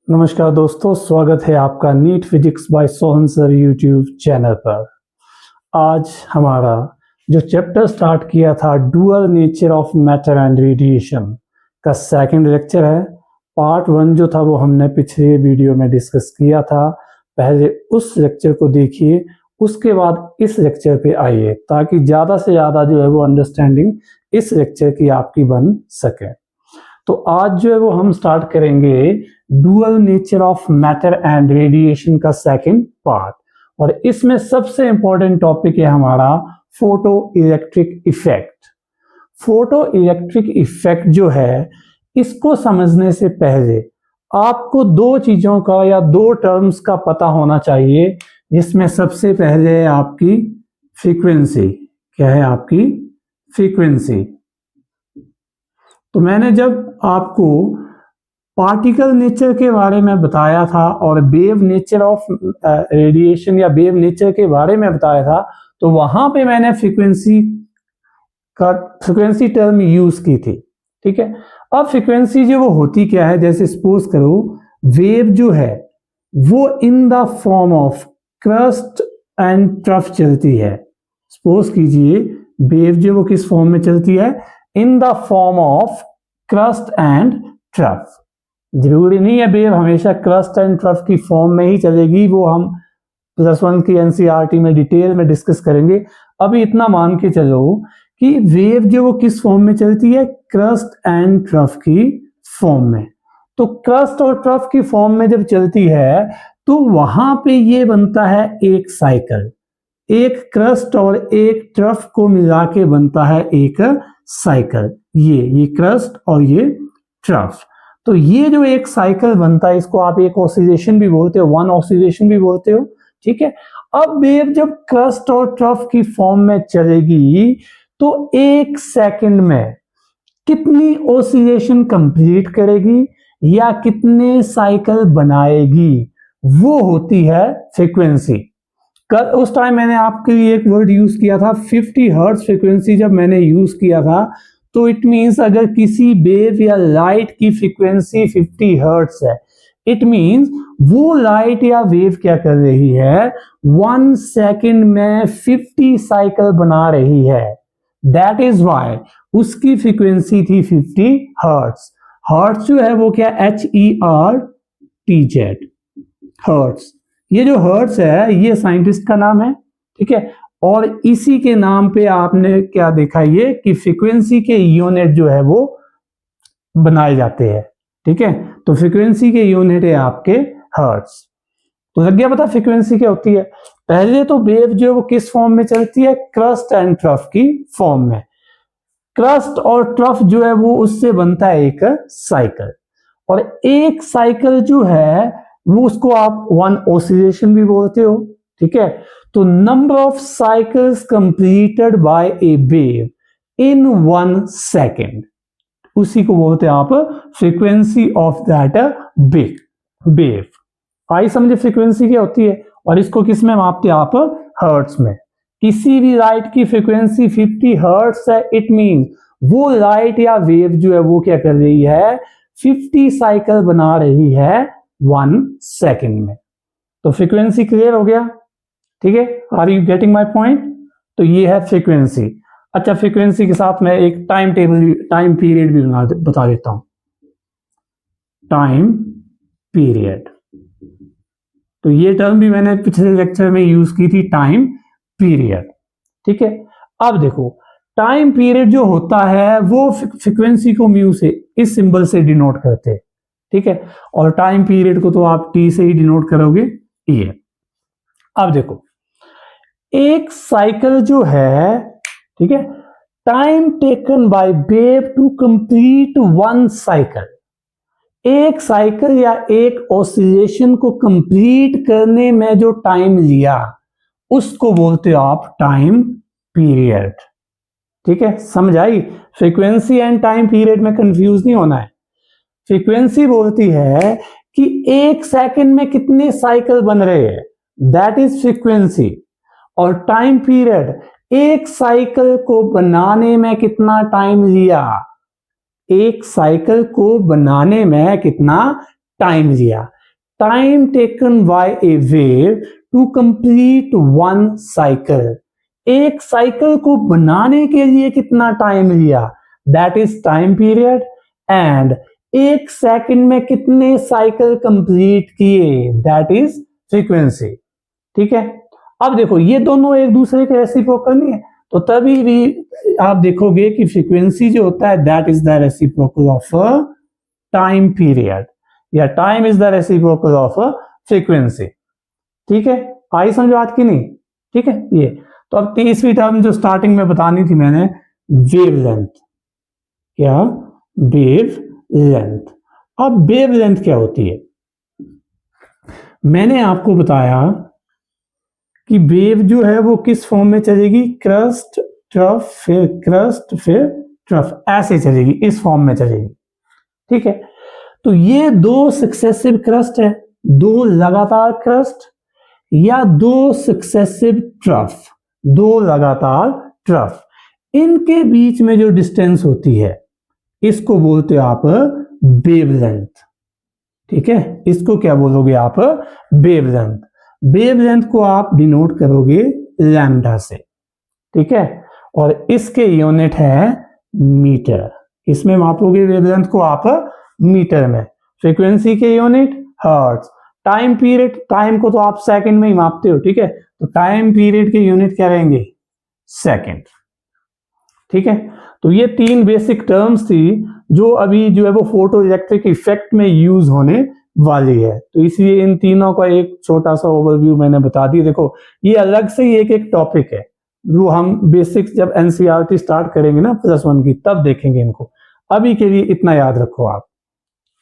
नमस्कार दोस्तों, स्वागत है आपका NEET physics by Sohan sir YouTube channel पर। आज हमारा जो चैप्टर स्टार्ट किया था dual nature of matter and radiation का सेकंड लेक्चर है। पार्ट 1 जो था वो हमने पिछले वीडियो में डिस्कस किया था। पहले उस लेक्चर को देखिए, उसके बाद इस लेक्चर पे आइए ताकि ज़्यादा से ज़्यादा जो है वो अंडरस्टैंडिंग इस लेक्चर की आपकी बन सके। तो आज जो है वो हम स्टार्ट करेंगे dual nature of matter and radiation का सेकंड पार्ट, और इसमें सबसे इंपॉर्टेंट टॉपिक है हमारा photo electric effect. Photo electric effect जो है, इसको समझने से पहले आपको दो चीजों का या दो टर्म्स का पता होना चाहिए, जिसमें सबसे पहले है आपकी फ्रीक्वेंसी। क्या है आपकी फ्रीक्वेंसी? तो मैंने जब आपको पार्टिकल नेचर के बारे में बताया था और वेव नेचर ऑफ रेडिएशन या वेव नेचर के बारे में बताया था, तो वहां पे मैंने फ्रीक्वेंसी टर्म यूज की थी। ठीक है, अब फ्रीक्वेंसी जो वो होती क्या है, जैसे सपोज करो वेव जो है वो इन the form of crust and trough चलती है। सपोज कीजिए वेव जो वो किस फॉर्म में चलती है, इन the form of crust and trough. जरूरी नहीं है वेव हमेशा क्रस्ट एंड ट्रफ की फॉर्म में ही चलेगी, वो हम +1 की एनसीईआरटी में डिटेल में डिस्कस करेंगे। अभी इतना मान के चलो कि वेव जो वो किस फॉर्म में चलती है, क्रस्ट एंड ट्रफ की फॉर्म में। तो क्रस्ट और ट्रफ की फॉर्म में जब चलती है तो वहां पे ये बनता है एक साइकिल। एक क्रस्ट और एक ट्रफ को मिला के बनता है एक साइकिल। ये क्रस्ट और ये ट्रफ। तो ये जो एक साइकिल बनता है, इसको आप एक ऑसिलेशन भी बोलते हो, वन ऑसिलेशन भी बोलते हो। ठीक है, अब वेव जब क्रस्ट और ट्रफ की फॉर्म में चलेगी तो एक सेकंड में कितनी ऑसिलेशन कंप्लीट करेगी या कितने साइकिल बनाएगी, वो होती है फ्रीक्वेंसी। उस टाइम मैंने आपके लिए एक वर्ड यूज किया था 50 हर्ट्ज फ्रीक्वेंसी। जब मैंने यूज किया था तो इट मींस अगर किसी वेव या लाइट की फ्रीक्वेंसी 50 हर्ट्ज है, इट मींस वो लाइट या वेव क्या कर रही है, 1 सेकंड में 50 साइकिल बना रही है। दैट इज वाई उसकी फ्रीक्वेंसी थी 50 हर्ट्ज। हर्ट्ज जो है वो क्या, HERTZ हर्ट्ज। ये जो हर्ट्ज है ये साइंटिस्ट का नाम है। ठीक है, और इसी के नाम पे आपने क्या देखा, ये कि फ्रीक्वेंसी के यूनिट जो है वो बनाए जाते हैं। ठीक है, तो फ्रीक्वेंसी के यूनिट है आपके हर्ट्ज। तो लग गया पता फ्रीक्वेंसी क्या होती है। पहले तो वेव जो है वो किस फॉर्म में चलती है, क्रस्ट एंड ट्रफ की फॉर्म में। क्रस्ट और ट्रफ जो है वो उससे बनता है एक साइकिल, और एक साइकिल जो है वो उसको आप वन ऑसिलेशन भी बोलते हो। ठीक है, तो number of cycles completed by a wave in 1 second, उसी को बोलते हैं आप फ्रीक्वेंसी ऑफ दैट वेव। आई समझे फ्रीक्वेंसी क्या होती है, और इसको किस में मापते हैं आप, हर्ट्ज में। किसी भी लाइट की फ्रीक्वेंसी 50 हर्ट्ज है, इट मीन वो लाइट या वेव जो है वो क्या कर रही है, 50 साइकिल बना रही है 1 सेकेंड में। तो फ्रीक्वेंसी क्लियर हो गया? ठीक है, are you getting my point? तो ये है फ्रीक्वेंसी। अच्छा, फ्रीक्वेंसी के साथ मैं एक टाइम पीरियड भी बता देता हूं। टाइम पीरियड, तो ये टर्म भी मैंने पिछले लेक्चर में यूज की थी, टाइम पीरियड। ठीक है, अब देखो टाइम पीरियड जो होता है वो फ्रीक्वेंसी को म्यू से, इस सिंबल से डिनोट करते हैं। ठीक है, और टाइम पीरियड को तो आप टी से ही डिनोट करोगे, ये। अब देखो एक साइकिल जो है, ठीक है, time taken by wave to complete 1 cycle. एक साइकिल या एक ऑसिलेशन को कंप्लीट करने में जो टाइम लिया उसको बोलते हो आप टाइम पीरियड। ठीक है, समझ आई? फ्रीक्वेंसी एंड टाइम पीरियड में कंफ्यूज नहीं होना है। फ्रीक्वेंसी बोलती है कि एक सेकंड में कितने साइकिल बन रहे हैं, दैट इज फ्रीक्वेंसी। और टाइम पीरियड एक साइकिल को बनाने में कितना टाइम लिया, एक साइकिल को बनाने में कितना टाइम लिया। Time taken by a wave to complete one cycle, एक साइकिल को बनाने के लिए कितना टाइम लिया, that is time period. And एक सेकंड में कितने साइकिल कंप्लीट किए, दैट इज फ्रीक्वेंसी। ठीक है, अब देखो ये दोनों एक दूसरे के रेसिप्रोकल नहीं है, तो तभी भी आप देखोगे कि फ्रीक्वेंसी जो होता है that is the reciprocal of time period, या time is the reciprocal of frequency. ठीक है, आई समझ बात की नहीं? ठीक है, ये तो अब तीसरी टर्म जो स्टार्टिंग में बतानी थी मैंने, वेवलेंथ। क्या? वेवलेंथ। अब वेवलेंथ क्या होती है? मैंने आपको बताया कि वेव जो है वो किस फॉर्म में चलेगी, क्रस्ट ट्रफ फिर क्रस्ट फिर ट्रफ, ऐसे चलेगी, इस फॉर्म में चलेगी। ठीक है, तो ये दो सक्सेसिव क्रस्ट है, दो लगातार क्रस्ट या दो सक्सेसिव ट्रफ, दो लगातार ट्रफ, इनके बीच में जो डिस्टेंस होती है इसको बोलते हो आप वेवलेंथ। ठीक है, इसको क्या बोलोगे आप? वेवलेंथ। वेवलेंथ को आप डिनोट करोगे लैम्डा से। ठीक है, और इसके यूनिट है मीटर, इसमें मापोगे वेवलेंथ को आप मीटर में। फ्रीक्वेंसी के unit hertz, time period, time को तो आप सेकंड में ही मापते हो। ठीक है, तो टाइम पीरियड के यूनिट क्या रहेंगे? सेकंड। ठीक है, तो ये तीन बेसिक टर्म्स थी जो अभी जो है वो फोटो इलेक्ट्रिक इफेक्ट में यूज होने वाली है, तो इसलिए इन तीनों का एक छोटा सा ओवरव्यू मैंने बता दी। देखो ये अलग से ही एक एक टॉपिक है जो हम बेसिक्स जब एनसीईआरटी स्टार्ट करेंगे ना +1 की, तब देखेंगे इनको। अभी के लिए इतना याद रखो आप।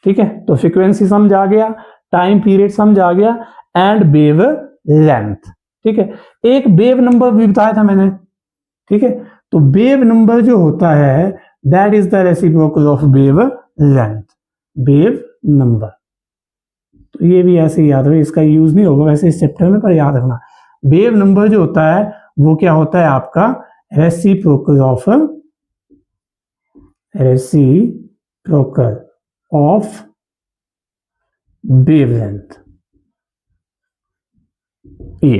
ठीक है, तो फ्रीक्वेंसी समझ आ गया, टाइम पीरियड समझ आ गया, एंड वेव लेंथ। ठीक है, एक वेव नंबर भी बताया था मैंने। ठीक है, तो वेव नंबर जो होता है that is the reciprocal of wave length, wave number. तो ये भी ऐसे ही याद रहे, इसका यूज नहीं होगा वैसे इस चैप्टर में, पर याद रखना वेव नंबर जो होता है वो क्या होता है आपका? Reciprocal of wavelength. ये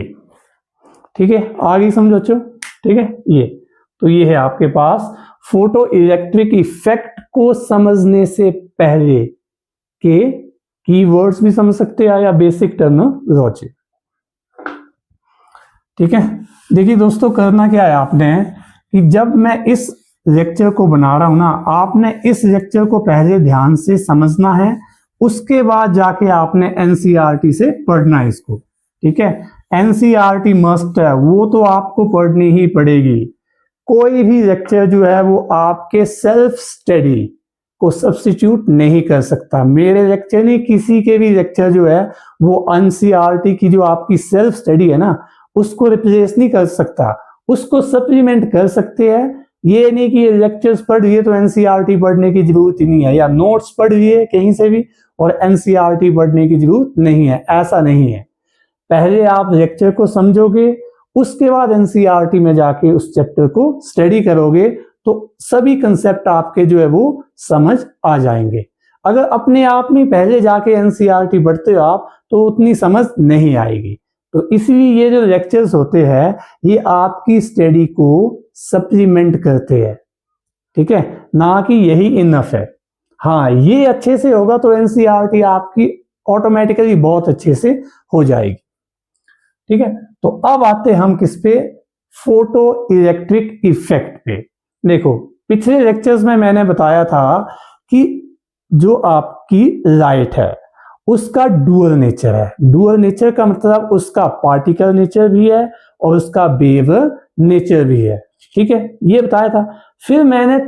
ठीक है, आगे समझो बच्चों। ठीक है, ये तो ये है आपके पास फोटो इलेक्ट्रिक इफेक्ट को समझने से पहले के कीवर्ड्स भी समझ सकते हैं या बेसिक टर्मिनोलॉजी। ठीक है, देखिए दोस्तों, करना क्या है आपने कि जब मैं इस लेक्चर को बना रहा हूं ना, आपने इस लेक्चर को पहले ध्यान से समझना है, उसके बाद जाके आपने एनसीईआरटी से पढ़ना है इसको। ठीक है, एनसीईआरटी मस्ट है, वो तो आपको पढ़नी ही पड़ेगी। कोई भी लेक्चर जो है वो आपके सेल्फ स्टडी को सब्स्टिट्यूट नहीं कर सकता। मेरे लेक्चर नहीं, किसी के भी लेक्चर जो है वो एनसीईआरटी की जो आपकी सेल्फ स्टडी है ना उसको रिप्लेस नहीं कर सकता, उसको सप्लीमेंट कर सकते हैं। ये नहीं कि ये लेक्चर्स पढ़ लिए तो एनसीईआरटी पढ़ने की जरूरत ही नहीं है, या नोट्स पढ़ लिए कहीं से भी और एनसीईआरटी पढ़ने की जरूरत नहीं है, ऐसा नहीं है। पहले आप लेक्चर को समझोगे, उसके बाद एनसीईआरटी में जाके उस चैप्टर को स्टडी करोगे तो सभी कंसेप्ट आपके जो है वो समझ आ जाएंगे। अगर अपने आप में पहले जाके एनसीईआरटी पढ़ते हो आप तो उतनी समझ नहीं आएगी। तो इसलिए ये जो लेक्चर्स होते हैं ये आपकी स्टडी को सप्लीमेंट करते हैं। ठीक है, ना कि यही इनफ है। हाँ, ये अच्छे से होगा तो एनसीईआरटी आपकी ऑटोमेटिकली बहुत अच्छे से हो जाएगी। ठीक है, तो अब आते हम किस पे? फोटो इलेक्ट्रिक इफेक्ट पे। देखो पिछले लेक्चर्स में मैंने बताया था कि जो आपकी लाइट है उसका डुअल नेचर है। डुअल नेचर का मतलब उसका पार्टिकल नेचर भी है और उसका वेव नेचर भी है। ठीक है, ये बताया था। फिर मैंने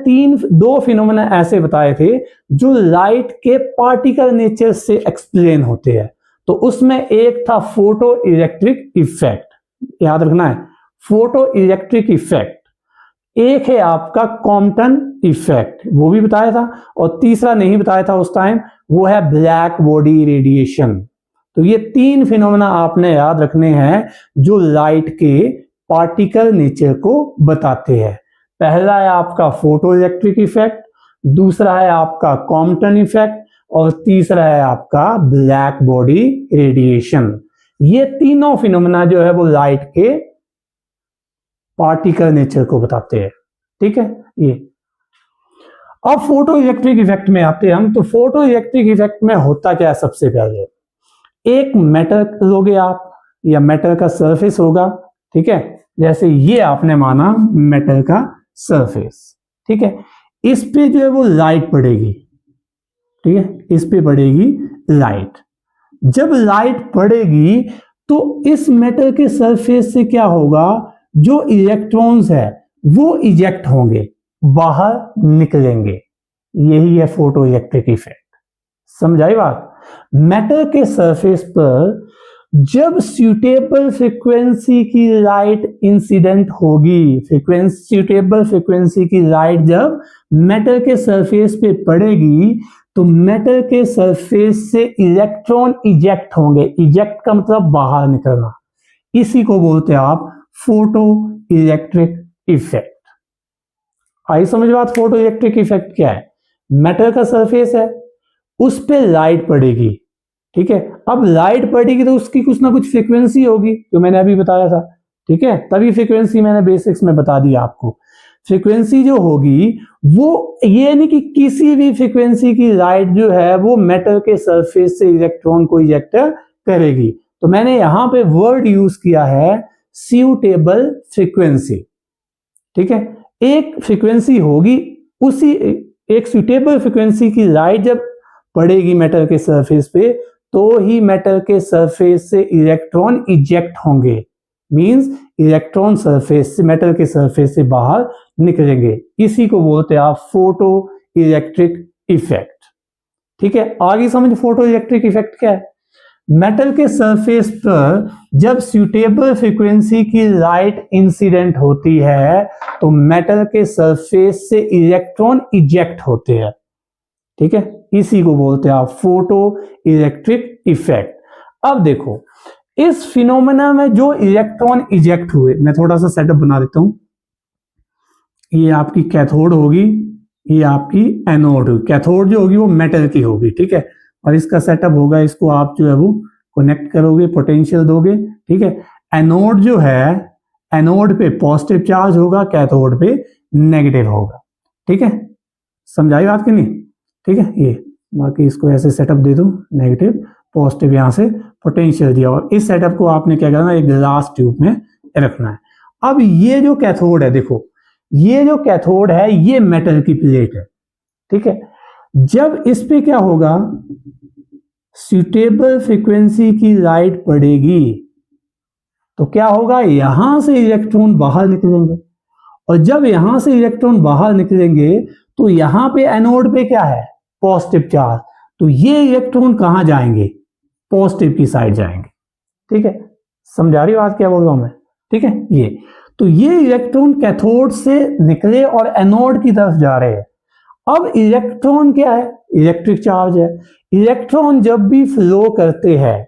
दो फिनोमेना ऐसे बताए थे जो लाइट के पार्टिकल नेचर से एक्सप्लेन होते हैं। तो उसमें एक था फोटो इलेक्ट्रिक इफेक्ट, याद रखना है, फोटो इलेक्ट्रिक इफेक्ट। एक है आपका कॉम्पटन इफेक्ट, वो भी बताया था, और तीसरा नहीं बताया था उस टाइम, वो है ब्लैक बॉडी रेडिएशन। तो ये तीन फिनोमेना आपने याद रखने हैं जो लाइट के पार्टिकल नेचर को बताते हैं। पहला है आपका फोटो इलेक्ट्रिक इफेक्ट, दूसरा है आपका कॉम्पटन इफेक्ट, और तीसरा है आपका ब्लैक बॉडी रेडिएशन। ये तीनों फिनोमेना जो है वो लाइट के पार्टिकल नेचर को बताते हैं। ठीक है, ये अब फोटो इलेक्ट्रिक इफेक्ट में आते हैं हम। तो फोटो इलेक्ट्रिक इफेक्ट में होता क्या है, सबसे पहले एक मेटल लोगे आप या मेटल का सरफेस होगा, ठीक है, जैसे ये आपने माना मेटल का सरफेस, ठीक है, इस पे जो है वो लाइट पड़ेगी, ठीक है, इस पे पड़ेगी लाइट। जब लाइट पड़ेगी तो इस मेटल के सरफेस से क्या होगा, जो इलेक्ट्रॉन्स है वो इजेक्ट होंगे, बाहर निकलेंगे। यही है फोटो इलेक्ट्रिक इफेक्ट। समझाई बात? मेटल के सरफेस पर जब सूटेबल फ्रीक्वेंसी की लाइट इंसिडेंट होगी, सूटेबल फ्रीक्वेंसी की लाइट जब मेटल के सरफेस पे पड़ेगी तो मेटल के सरफेस से इलेक्ट्रॉन इजेक्ट होंगे। इजेक्ट का मतलब बाहर निकलना। इसी को बोलते हैं आप फोटो इलेक्ट्रिक इफेक्ट। आई समझ बात? फोटो इलेक्ट्रिक इफेक्ट क्या है? मेटल का सरफेस है, उस पे लाइट पड़ेगी, ठीक है। अब लाइट पड़ेगी तो उसकी कुछ ना कुछ फ्रीक्वेंसी होगी, जो मैंने अभी बताया था, ठीक है, तभी फ्रीक्वेंसी मैंने बेसिक्स में बता दिया आपको। फ्रीक्वेंसी जो होगी वो ये नहीं कि किसी भी फ्रीक्वेंसी की लाइट जो है वो मेटल के सरफेस से इलेक्ट्रॉन को इजेक्ट करेगी। तो मैंने यहां पे वर्ड यूज किया है सूटेबल फ्रीक्वेंसी, ठीक है। एक फ्रीक्वेंसी होगी, उसी एक सूटेबल फ्रीक्वेंसी की लाइट जब पड़ेगी मेटल के सरफेस पे तो ही मेटल के सरफेस से इलेक्ट्रॉन इजेक्ट होंगे। मींस इलेक्ट्रॉन सरफेस से, मेटल के सरफेस से बाहर निकलेंगे। इसी को बोलते हैं आप फोटो इलेक्ट्रिक इफेक्ट, ठीक है। आगे समझ फोटो इलेक्ट्रिक इफेक्ट क्या है। मेटल के सरफेस पर जब सूटेबल फ्रीक्वेंसी की लाइट इंसिडेंट होती है तो मेटल के सरफेस से इलेक्ट्रॉन इजेक्ट होते हैं, ठीक है। इसी को बोलते हैं आप फोटो इलेक्ट्रिक इफेक्ट। अब देखो इस फिनोमेना में जो इलेक्ट्रॉन इजेक्ट हुए, मैं थोड़ा सा सेटअप बना देता हूं। ये आपकी कैथोड होगी, ये आपकी एनोड होगी। कैथोड जो होगी वो मेटल की होगी, ठीक है, और इसका सेटअप होगा, इसको आप जो है वो कनेक्ट करोगे, पोटेंशियल दोगे, ठीक है। एनोड जो है, एनोड पे पॉजिटिव चार्ज होगा, कैथोड पे नेगेटिव होगा, ठीक है। समझाई बात कि नहीं? ठीक है। ये बाकी इसको ऐसे सेटअप दे दो, नेगेटिव पॉजिटिव, यहां से पोटेंशियल दिया, और इस सेटअप को आपने क्या करना है, एक ग्लास ट्यूब में रखना है। अब ये जो कैथोड है, देखो ये जो कैथोड है ये मेटल की प्लेट है, ठीक है। जब इस पे क्या होगा, सूटेबल फ्रीक्वेंसी की लाइट पड़ेगी तो क्या होगा, यहां से इलेक्ट्रॉन बाहर निकलेंगे, और जब यहां से इलेक्ट्रॉन बाहर निकलेंगे तो यहां पे एनोड पे क्या है, पॉजिटिव चार्ज, तो ये इलेक्ट्रॉन कहां जाएंगे, पॉजिटिव की साइड जाएंगे, ठीक है। समझा रही बात क्या बोल रहा हूं मैं? ठीक है। ये तो ये इलेक्ट्रॉन कैथोड से निकले और एनोड की तरफ जा रहे हैं। अब इलेक्ट्रॉन क्या है, इलेक्ट्रिक चार्ज है। इलेक्ट्रॉन जब भी फ्लो करते हैं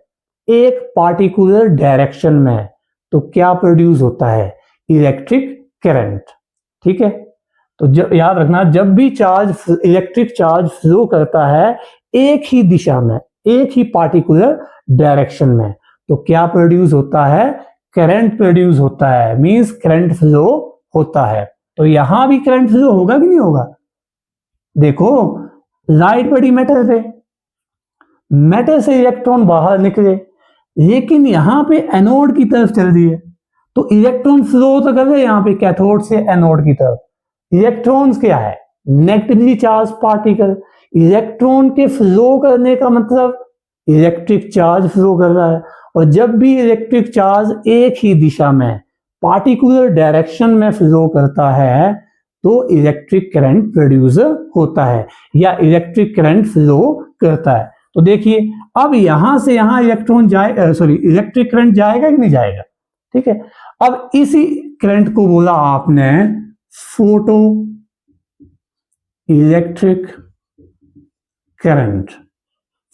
एक पार्टिकुलर डायरेक्शन में तो क्या प्रोड्यूस होता है, इलेक्ट्रिक करंट, ठीक है। तो जब याद रखना, जब भी चार्ज, इलेक्ट्रिक चार्ज फ्लो करता है एक ही दिशा में, एक ही पार्टिकुलर डायरेक्शन में, तो क्या प्रोड्यूस होता है, करंट प्रोड्यूस होता है। मींस करंट फ्लो होता है। तो यहां भी करंट फ्लो होगा कि नहीं होगा? देखो लाइट पड़ी मेटल पे, मेटल से इलेक्ट्रॉन बाहर निकले, लेकिन यहां पे एनोड की तरफ चल रही है, तो इलेक्ट्रॉन फ्लो तो कर रहे हैं यहां पे कैथोड से एनोड की तरफ। इलेक्ट्रॉन्स क्या है, नेगेटिवली चार्ज पार्टिकल। इलेक्ट्रॉन के फ्लो करने का मतलब इलेक्ट्रिक चार्ज फ्लो कर रहा है, और जब भी इलेक्ट्रिक चार्ज एक ही दिशा में, पार्टिकुलर डायरेक्शन में फ्लो करता है तो इलेक्ट्रिक करंट प्रोड्यूस होता है या इलेक्ट्रिक करंट फ्लो करता है। तो देखिए अब यहां से यहां इलेक्ट्रॉन जाए, सॉरी इलेक्ट्रिक करंट जाएगा कि नहीं जाएगा, ठीक है। अब इसी करंट को बोला आपने photo electric current,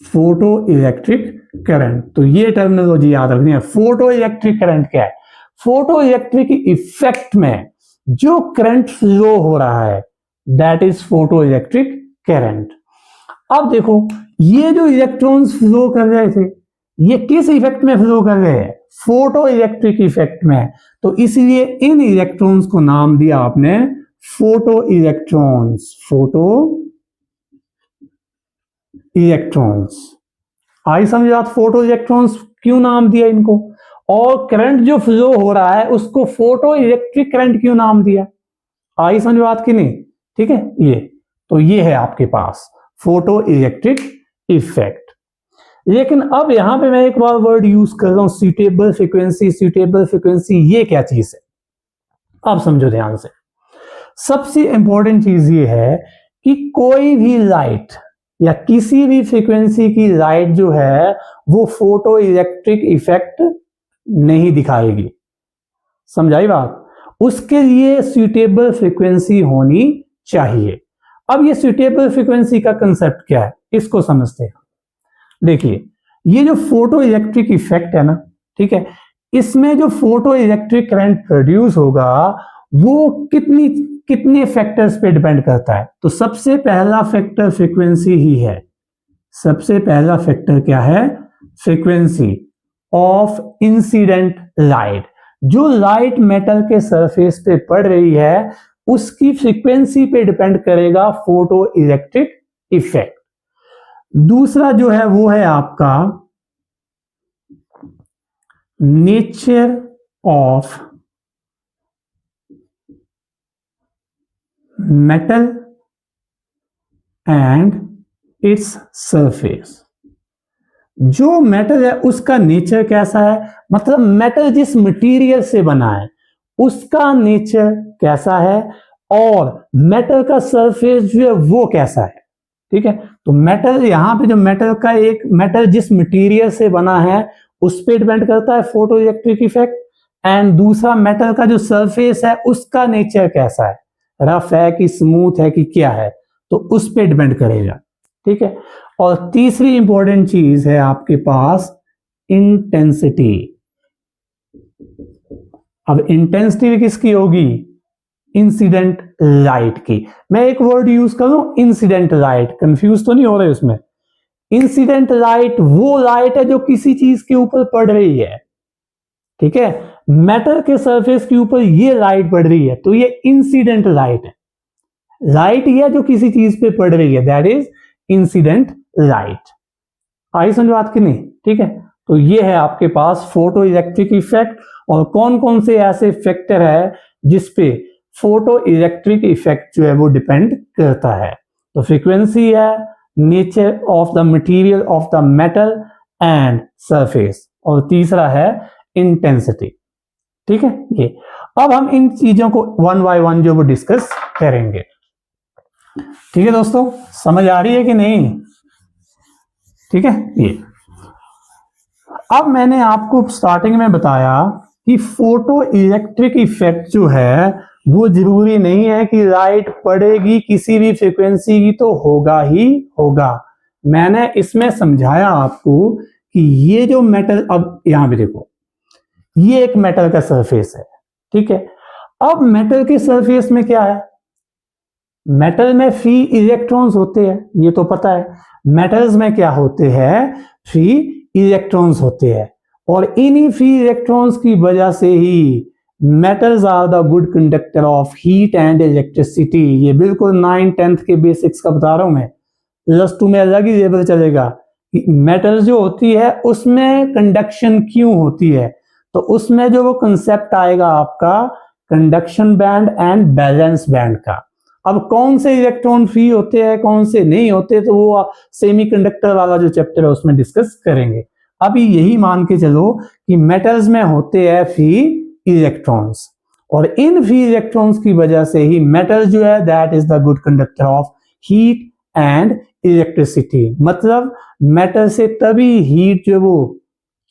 photo electric current. तो ये टर्मिनोलॉजी याद रखनी है। फोटो इलेक्ट्रिक करंट क्या है, फोटो इलेक्ट्रिक इफेक्ट में जो करंट फ्लो हो रहा है that is photo electric current. अब देखो ये जो इलेक्ट्रॉन्स फ्लो कर रहे थे ये किस इफेक्ट में फ्लो कर रहे हैं? फोटो इलेक्ट्रिक इफेक्ट में। तो इसलिए इन इलेक्ट्रॉन्स को नाम दिया आपने फोटो इलेक्ट्रॉन्स। फोटो इलेक्ट्रॉन्स आई समझ बात? फोटो इलेक्ट्रॉन्स क्यों नाम दिया इनको? और करंट जो फ्लो हो रहा है उसको फोटो इलेक्ट्रिक करंट क्यों नाम दिया? आई समझ बात की नहीं? ठीक है, ये है आपके पास फोटो इलेक्ट्रिक इफेक्ट। लेकिन अब यहां पे मैं एक बार वर्ड यूज कर रहा हूं, सूटेबल फ्रीक्वेंसी। सूटेबल फ्रीक्वेंसी ये क्या चीज है? अब समझो ध्यान से। सबसे इंपॉर्टेंट चीज ये है कि कोई भी लाइट या किसी भी फ्रीक्वेंसी की लाइट जो है वो फोटो इलेक्ट्रिक इफेक्ट नहीं दिखाएगी। समझाई बात? उसके लिए सूटेबल फ्रीक्वेंसी होनी चाहिए। अब ये सूटेबल फ्रीक्वेंसी का कंसेप्ट क्या है, इसको समझते हैं। देखिए, ये जो फोटो इलेक्ट्रिक इफेक्ट है ना, ठीक है, इसमें जो फोटो इलेक्ट्रिक करंट प्रोड्यूस होगा वो कितने फैक्टर्स पे डिपेंड करता है? तो सबसे पहला फैक्टर फ्रीक्वेंसी ही है। सबसे पहला फैक्टर क्या है? Frequency of incident light. जो लाइट मेटल के सरफेस पे पड़ रही है उसकी फ्रीक्वेंसी पे डिपेंड करेगा फोटो इलेक्ट्रिक इफेक्ट। दूसरा जो है वो है आपका nature of metal and its surface. जो मेटल है उसका नेचर कैसा है, मतलब मेटल जिस मटेरियल से बना है उसका नेचर कैसा है, और मेटल का सरफेस जो है वो कैसा है। ठीक है, तो मेटल, यहां पे जो मेटल का एक मेटल जिस मटेरियल से बना है उस पर डिपेंड करता है फोटो इलेक्ट्रिक इफेक्ट, एंड दूसरा मेटल का जो सरफेस है उसका नेचर कैसा है, रफ है कि स्मूथ है कि क्या है, तो उस पर डिपेंड करेगा। ठीक है, और तीसरी इंपॉर्टेंट चीज है आपके पास इंटेंसिटी। अब इंटेंसिटी किसकी होगी? इंसिडेंट लाइट की। मैं एक वर्ड यूज करूं, इंसिडेंट लाइट, कंफ्यूज तो नहीं हो रहे उसमें? इंसिडेंट लाइट वो लाइट है जो किसी चीज के ऊपर पड़ रही है। ठीक है, मेटल के सरफेस के ऊपर ये लाइट पड़ रही है तो ये इंसिडेंट लाइट है। लाइट ये जो किसी चीज पे पड़ रही है, दैट इज इंसिडेंट लाइट। आई समझ बात की नहीं? ठीक है, तो ये है आपके पास फोटो इलेक्ट्रिक इफेक्ट, और कौन कौन से ऐसे फैक्टर है जिसपे फोटो इलेक्ट्रिक इफेक्ट जो है वो डिपेंड करता है। तो फ्रीक्वेंसी है, nature of the material of the metal and surface, और तीसरा है इंटेंसिटी। ठीक है, ये अब हम इन चीजों को वन बाय वन जो वो डिस्कस करेंगे। ठीक है दोस्तों, समझ आ रही है कि नहीं? ठीक है, ये अब मैंने आपको स्टार्टिंग में बताया कि फोटो इलेक्ट्रिक इफेक्ट जो है वो जरूरी नहीं है कि लाइट पड़ेगी किसी भी फ्रीक्वेंसी की तो होगा ही होगा। मैंने इसमें समझाया आपको कि ये जो मेटल, अब यहां भी देखो, ये एक मेटल का सरफेस है। ठीक है, अब मेटल के सरफेस में क्या है? मेटल में फ्री इलेक्ट्रॉन्स होते हैं, ये तो पता है। मेटल्स में क्या होते हैं? फ्री इलेक्ट्रॉन्स होते हैं, और इन्हीं फ्री इलेक्ट्रॉन्स की वजह से ही metals are the good conductor of heat and electricity. ये बिल्कुल 9th-10th के बेसिक्स का बता रहा हूं मैं, +2 में अलग ही लेवल चलेगा कि मेटल जो होती है उसमें कंडक्शन क्यों होती है, तो उसमें जो वो कंसेप्ट आएगा आपका conduction band and balance band का। अब कौन से इलेक्ट्रॉन फ्री होते हैं कौन से नहीं होते, तो वो सेमीकंडक्टर वाला जो चैप्टर है उसमें डिस्कस करेंगे। अभी यही मान के चलो कि मेटल्स में होते हैं फ्री इलेक्ट्रॉन्स, और इन फ्री इलेक्ट्रॉन्स की वजह से ही मेटल जो है that is the good conductor of heat and electricity. मतलब मेटल से तभी हीट जो वो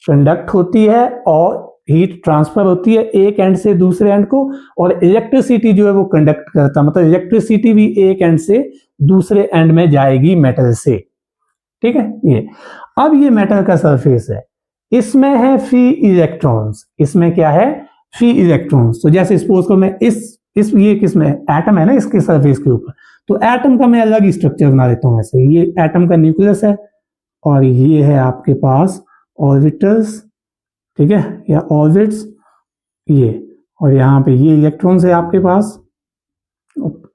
कंडक्ट होती है और हीट ट्रांसफर होती है एक एंड से दूसरे एंड को, और इलेक्ट्रिसिटी जो है वो कंडक्ट करता है, मतलब इलेक्ट्रिसिटी भी एक एंड से दूसरे एंड में जाएगी मेटल से। ठीक है, ये अब ये मेटल का सरफेस है, इसमें है फ्री इलेक्ट्रॉन्स। इसमें क्या है? Free electrons. तो जैसे सपोज को मैं इस ये किसमें एटम है ना, इसके सरफेस के ऊपर, तो एटम का मैं अलग ही स्ट्रक्चर बना देता हूं। ऐसे ये एटम का न्यूक्लियस है, और ये है आपके पास ऑर्बिटल्स, ठीक है, या ऑर्बिट्स ये, और यहाँ पे ये इलेक्ट्रॉन्स है आपके पास।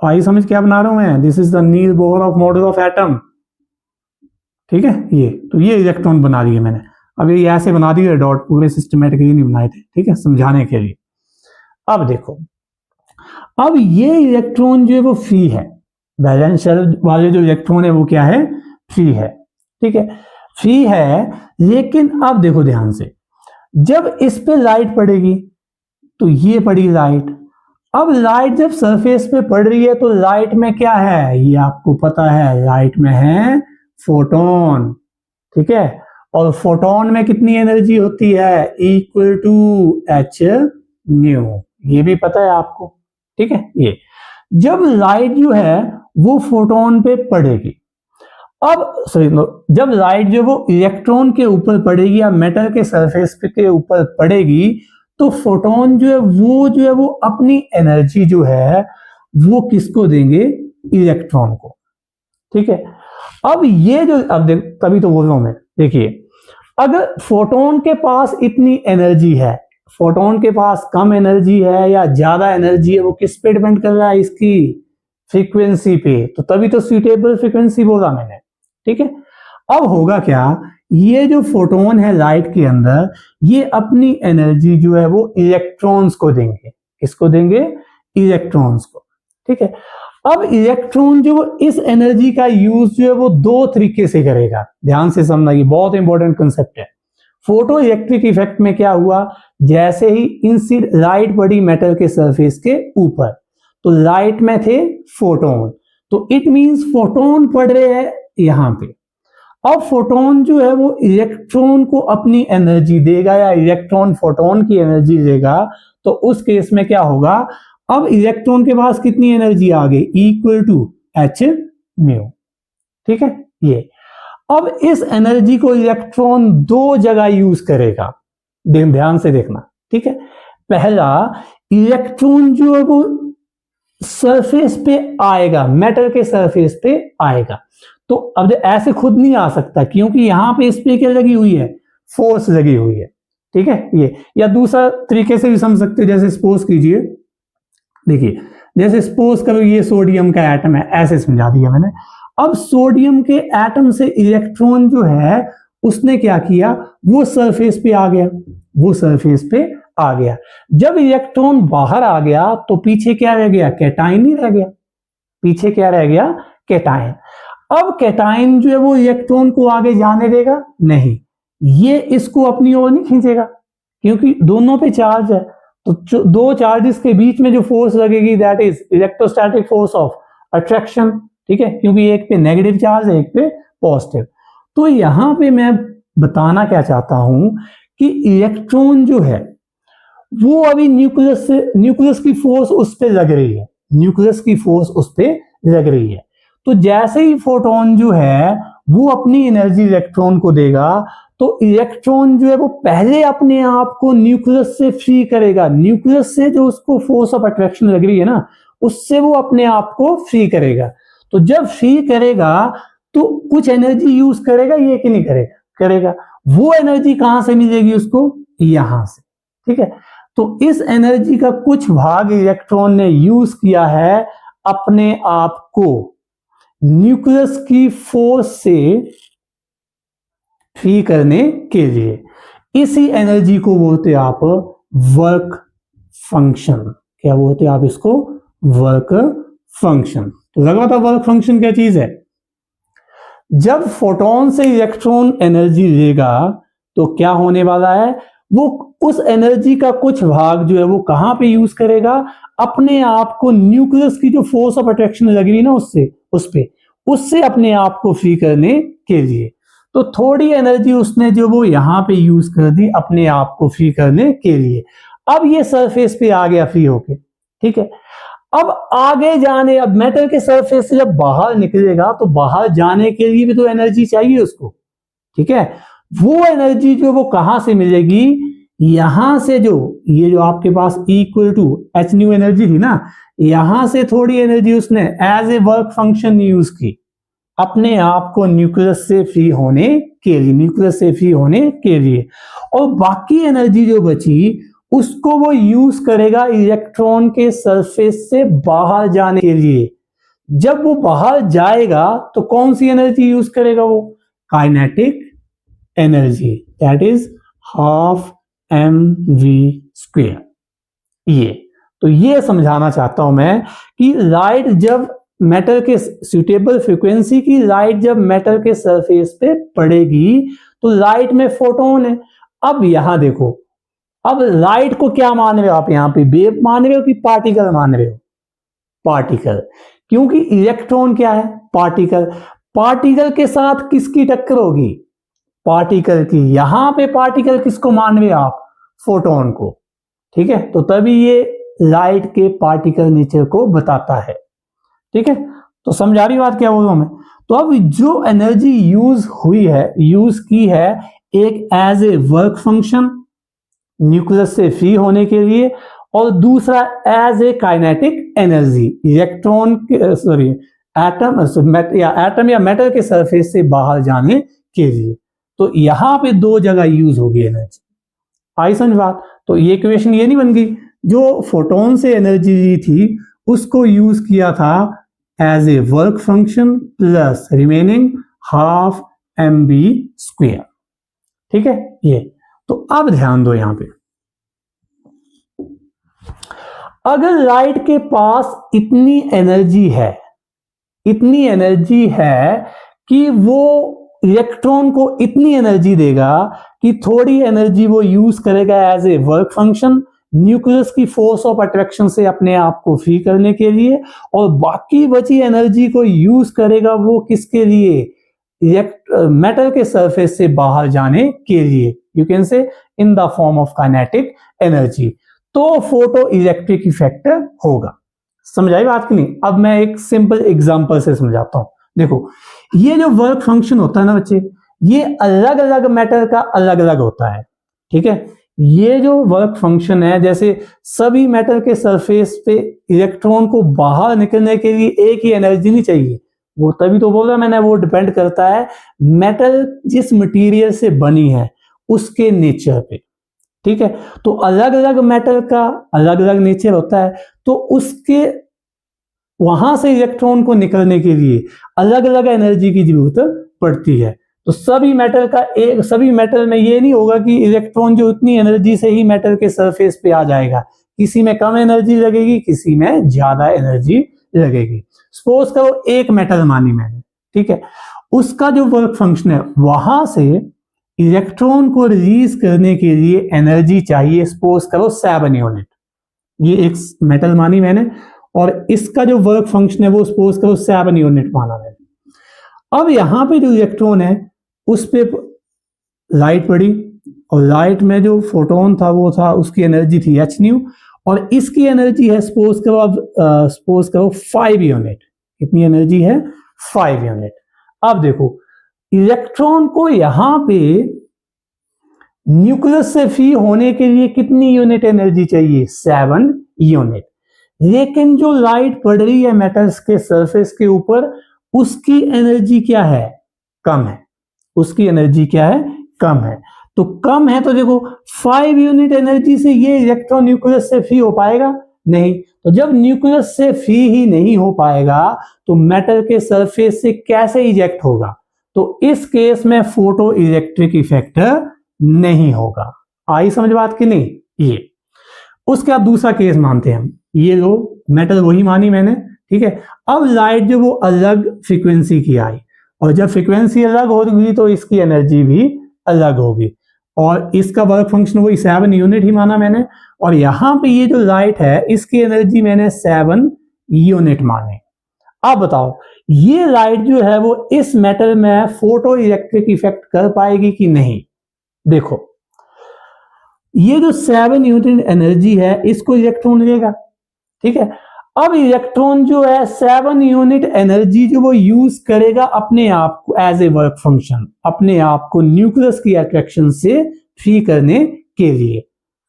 आई समझ क्या बना रहा हूं मैं, this is the Niels Bohr of model of atom, ठीक है। ये तो ये इलेक्ट्रॉन बना दिए मैंने, अब ये ऐसे बना दिए डॉट, पूरे सिस्टमेटिकली नहीं बनाए थे, ठीक है, समझाने के लिए। अब देखो, अब ये इलेक्ट्रॉन जो है वो फ्री है, बैलेंस शेल वाले जो इलेक्ट्रॉन है वो क्या है, फ्री है, ठीक है, फ्री है। लेकिन अब देखो ध्यान से, जब इस पे लाइट पड़ेगी तो ये पड़ी लाइट, अब लाइट जब सरफेस पे पड़ रही है तो लाइट में क्या है, ये आपको पता है, लाइट में है फोटोन, ठीक है, और फोटोन में कितनी एनर्जी होती है, इक्वल टू एच न्यू, ये भी पता है आपको, ठीक है। ये जब लाइट जो है वो फोटोन पे पड़ेगी, अब सॉरी जब लाइट जो वो इलेक्ट्रॉन के ऊपर पड़ेगी या मेटल के सरफेस के ऊपर पड़ेगी, तो फोटोन जो है वो अपनी एनर्जी जो है वो किसको देंगे, इलेक्ट्रॉन को, ठीक है। अब ये जो, अब देख, तभी तो बोल रहा हूं मैं, देखिए अगर फोटोन के पास इतनी एनर्जी है, फोटोन के पास कम एनर्जी है या ज्यादा एनर्जी है, वो किस पे डिपेंड कर रहा है, इसकी फ्रीक्वेंसी पे, तो तभी तो सूटेबल फ्रीक्वेंसी बोला मैंने, ठीक है। अब होगा क्या, ये जो फोटोन है लाइट के अंदर, ये अपनी एनर्जी जो है वो इलेक्ट्रॉन्स को देंगे, किसको देंगे, इलेक्ट्रॉन्स को, ठीक है। अब इलेक्ट्रॉन जो इस एनर्जी का यूज जो है वो दो तरीके से करेगा, ध्यान से समझना, ये बहुत इंपॉर्टेंट कंसेप्ट है। फोटो इलेक्ट्रिक इफेक्ट में क्या हुआ, जैसे ही लाइट पड़ी मेटल के सरफेस के ऊपर, तो लाइट में थे फोटोन, तो इट मींस फोटोन पड़ रहे हैं यहां पे। अब फोटोन जो है वो इलेक्ट्रॉन को अपनी एनर्जी देगा या इलेक्ट्रॉन फोटोन की एनर्जी देगा, तो उस केस में क्या होगा, अब इलेक्ट्रॉन के पास कितनी एनर्जी आ गई, इक्वल टू एच म्यू, ठीक है। ये अब इस एनर्जी को इलेक्ट्रॉन दो जगह यूज करेगा, ध्यान से देखना, ठीक है। पहला, इलेक्ट्रॉन जो है वो सरफेस पे आएगा, मेटल के सरफेस पे आएगा, तो अब ऐसे खुद नहीं आ सकता, क्योंकि यहां पे इस पे क्या लगी हुई है, फोर्स लगी हुई है, ठीक है। ये, या दूसरा तरीके से भी समझ सकते हो, जैसे सपोज कीजिए, देखिए जैसे सपोज करो ये सोडियम का एटम है, ऐसे समझा दिया मैंने। अब सोडियम के एटम से इलेक्ट्रॉन जो है उसने क्या किया, वो सरफेस पे आ गया, वो सरफेस पे आ गया। जब इलेक्ट्रॉन बाहर आ गया तो पीछे क्या रह गया, कैटाइन ही रह गया, पीछे क्या रह गया, कैटाइन। अब कैटाइन जो है वो इलेक्ट्रॉन को आगे जाने देगा नहीं, ये इसको अपनी ओर नहीं खींचेगा, क्योंकि दोनों पे चार्ज है, तो दो चार्जेस के बीच में जो फोर्स लगेगी that is electrostatic force of attraction, ठीक है, क्योंकि एक पे नेगेटिव चार्ज है, एक पे पॉजिटिव। तो यहां पे मैं बताना क्या चाहता हूं कि इलेक्ट्रॉन जो है वो अभी न्यूक्लियस की फोर्स उस पे लग रही है, न्यूक्लियस की फोर्स उस पे लग रही है। तो जैसे ही फोटोन जो है वो अपनी एनर्जी इलेक्ट्रॉन को देगा, तो इलेक्ट्रॉन जो है वो पहले अपने आप को न्यूक्लियस से फ्री करेगा, न्यूक्लियस से जो उसको फोर्स ऑफ अट्रैक्शन लग रही है ना, उससे वो अपने आप को फ्री करेगा। तो जब फ्री करेगा तो कुछ एनर्जी यूज करेगा, ये कि नहीं करेगा, करेगा। वो एनर्जी कहां से मिलेगी उसको, यहां से, ठीक है। तो इस एनर्जी का कुछ भाग इलेक्ट्रॉन ने यूज किया है अपने आप को न्यूक्लियस की फोर्स से फ्री करने के लिए। इसी एनर्जी को बोलते हैं आप वर्क फंक्शन। क्या बोलते हैं आप इसको, वर्क फंक्शन। तो लगा था वर्क फंक्शन क्या चीज है। जब फोटोन से इलेक्ट्रॉन एनर्जी लेगा तो क्या होने वाला है, वो उस एनर्जी का कुछ भाग जो है वो कहां पे यूज करेगा, अपने आप को न्यूक्लियस की जो फोर्स ऑफ अट्रैक्शन लग रही है ना उससे अपने आप को फ्री करने के लिए। तो थोड़ी एनर्जी उसने जो वो यहां पे यूज कर दी अपने आप को फ्री करने के लिए। अब ये सरफेस पे आ गया फ्री होके, ठीक है। अब आगे जाने, अब मेटल के सरफेस से जब बाहर निकलेगा तो बाहर जाने के लिए भी तो एनर्जी चाहिए उसको, ठीक है। वो एनर्जी जो वो कहां से मिलेगी, यहां से, जो ये जो आपके पास equal to H nu energy थी ना, यहां से थोड़ी एनर्जी उसने as a work function use की अपने आप को न्यूक्लियस से फ्री होने के लिए, न्यूक्लियस से फ्री होने के लिए, और बाकी एनर्जी जो बची उसको वो यूज करेगा इलेक्ट्रॉन के सरफेस से बाहर जाने के लिए। जब वो बाहर जाएगा तो कौन सी एनर्जी यूज करेगा वो? Kinetic energy, that is half mv²। ये समझाना चाहता हूं मैं कि लाइट जब मेटल के सुटेबल फ्रीक्वेंसी की लाइट जब मेटल के सरफेस पे पड़ेगी तो लाइट में फोटोन है। अब यहां देखो, अब लाइट को क्या मान रहे हो आप? यहां पे वेव मान रहे हो कि पार्टिकल मान रहे हो? पार्टिकल, क्योंकि इलेक्ट्रॉन क्या है? पार्टिकल। पार्टिकल के साथ किसकी टक्कर होगी? पार्टिकल की। यहां पे पार्टिकल किसको मान रहे हो आप? फोटोन को। ठीक है, तो तभी ये लाइट के पार्टिकल नेचर को बताता है। ठीक है, तो समझा रही बात क्या बोल रहा हूं मैं? तो अब जो एनर्जी यूज हुई है, यूज की है, एक as a work function nucleus से फ्री होने के लिए, और दूसरा as a kinetic energy electron sorry atom या मेटल के सरफेस से बाहर जाने के लिए। तो यहां पे दो जगह यूज होगी एनर्जी। आई समझ बात? तो ये इक्वेशन ये नहीं बन गई, जो फोटोन से एनर्जी ली थी उसको यूज किया था as a work function plus remaining half mv²। ठीक है, ये तो अब ध्यान दो यहां पे, अगर लाइट के पास इतनी एनर्जी है, इतनी एनर्जी है कि वो इलेक्ट्रॉन को इतनी एनर्जी देगा कि थोड़ी एनर्जी वो यूज करेगा as a work function nucleus की फोर्स ऑफ अट्रैक्शन से अपने आप को फ्री करने के लिए, और बाकी बची एनर्जी को यूज करेगा वो किसके लिए? मेटल के सरफेस से बाहर जाने के लिए। यू कैन से इन the form of kinetic energy. तो फोटो इलेक्ट्रिक इफेक्ट होगा। समझाई बात की नहीं? अब मैं एक सिंपल एग्जांपल से समझाता हूं। देखो, ये जो वर्क फंक्शन होता है ना बच्चे, ये अलग अलग मेटल का अलग अलग होता है। ठीक है, ये जो वर्क फंक्शन है, जैसे सभी मेटल के सरफेस पे इलेक्ट्रॉन को बाहर निकलने के लिए एक ही एनर्जी नहीं चाहिए, वो तभी तो बोल रहा मैंने, वो डिपेंड करता है मेटल जिस मटेरियल से बनी है उसके नेचर पे। ठीक है, तो अलग अलग मेटल का अलग अलग नेचर होता है, तो उसके वहां से इलेक्ट्रॉन को निकलने के लिए अलग अलग एनर्जी की जरूरत पड़ती है। तो सभी मेटल में ये नहीं होगा कि इलेक्ट्रॉन जो इतनी एनर्जी से ही मेटल के सरफेस पे आ जाएगा। किसी में कम एनर्जी लगेगी, किसी में ज्यादा एनर्जी लगेगी। सपोज करो एक मेटल मानी मैंने, ठीक है, उसका जो वर्क फंक्शन है, वहां से इलेक्ट्रॉन को रिलीज करने के लिए एनर्जी चाहिए, सपोज करो 7 यूनिट। ये एक मेटल मानी मैंने, और इसका जो वर्क फंक्शन है वो सपोज करो 7 यूनिट माना मैंने। अब यहां पे जो इलेक्ट्रॉन है उस पे लाइट पड़ी, और लाइट में जो फोटोन था वो था, उसकी एनर्जी थी h, और इसकी एनर्जी है सपोज करो 5 यूनिट। कितनी एनर्जी है? 5 यूनिट। अब देखो, इलेक्ट्रॉन को यहां पे न्यूक्लियस से फ्री होने के लिए कितनी यूनिट एनर्जी चाहिए? 7 यूनिट। लेकिन जो लाइट पड़ रही है मेटल्स के सरफेस के ऊपर, उसकी एनर्जी क्या है? कम है। उसकी एनर्जी क्या है? कम है। तो कम है तो देखो 5 यूनिट एनर्जी से ये इलेक्ट्रॉन न्यूक्लियस से फ्री हो पाएगा? नहीं। तो जब न्यूक्लियस से फ्री ही नहीं हो पाएगा तो मेटल के सरफेस से कैसे इजेक्ट होगा? तो इस केस में फोटो इलेक्ट्रिक इफेक्ट नहीं होगा। आई समझ बात की नहीं? ये उसके बाद दूसरा केस मानते हैं हम, ये लो मेटल वही मानी मैंने, ठीक है। अब लाइट जो वो अलग फ्रीक्वेंसी की आई, और जब फ्रीक्वेंसी अलग होगी तो इसकी एनर्जी भी अलग होगी, और इसका वर्क फंक्शन वही 7 यूनिट ही माना मैंने, और यहां पे ये जो लाइट है इसकी एनर्जी मैंने 7 यूनिट माने। अब बताओ ये लाइट जो है वो इस मेटल में फोटो इलेक्ट्रिक इफेक्ट कर पाएगी कि नहीं? देखो ये जो 7 यूनिट एनर्जी है इसको इलेक्ट्रॉन लेगा, ठीक है। अब इलेक्ट्रॉन जो है 7 यूनिट एनर्जी जो वो यूज करेगा अपने आप को एज ए वर्क फंक्शन, अपने आप को न्यूक्लियस की अट्रैक्शन से फ्री करने के लिए।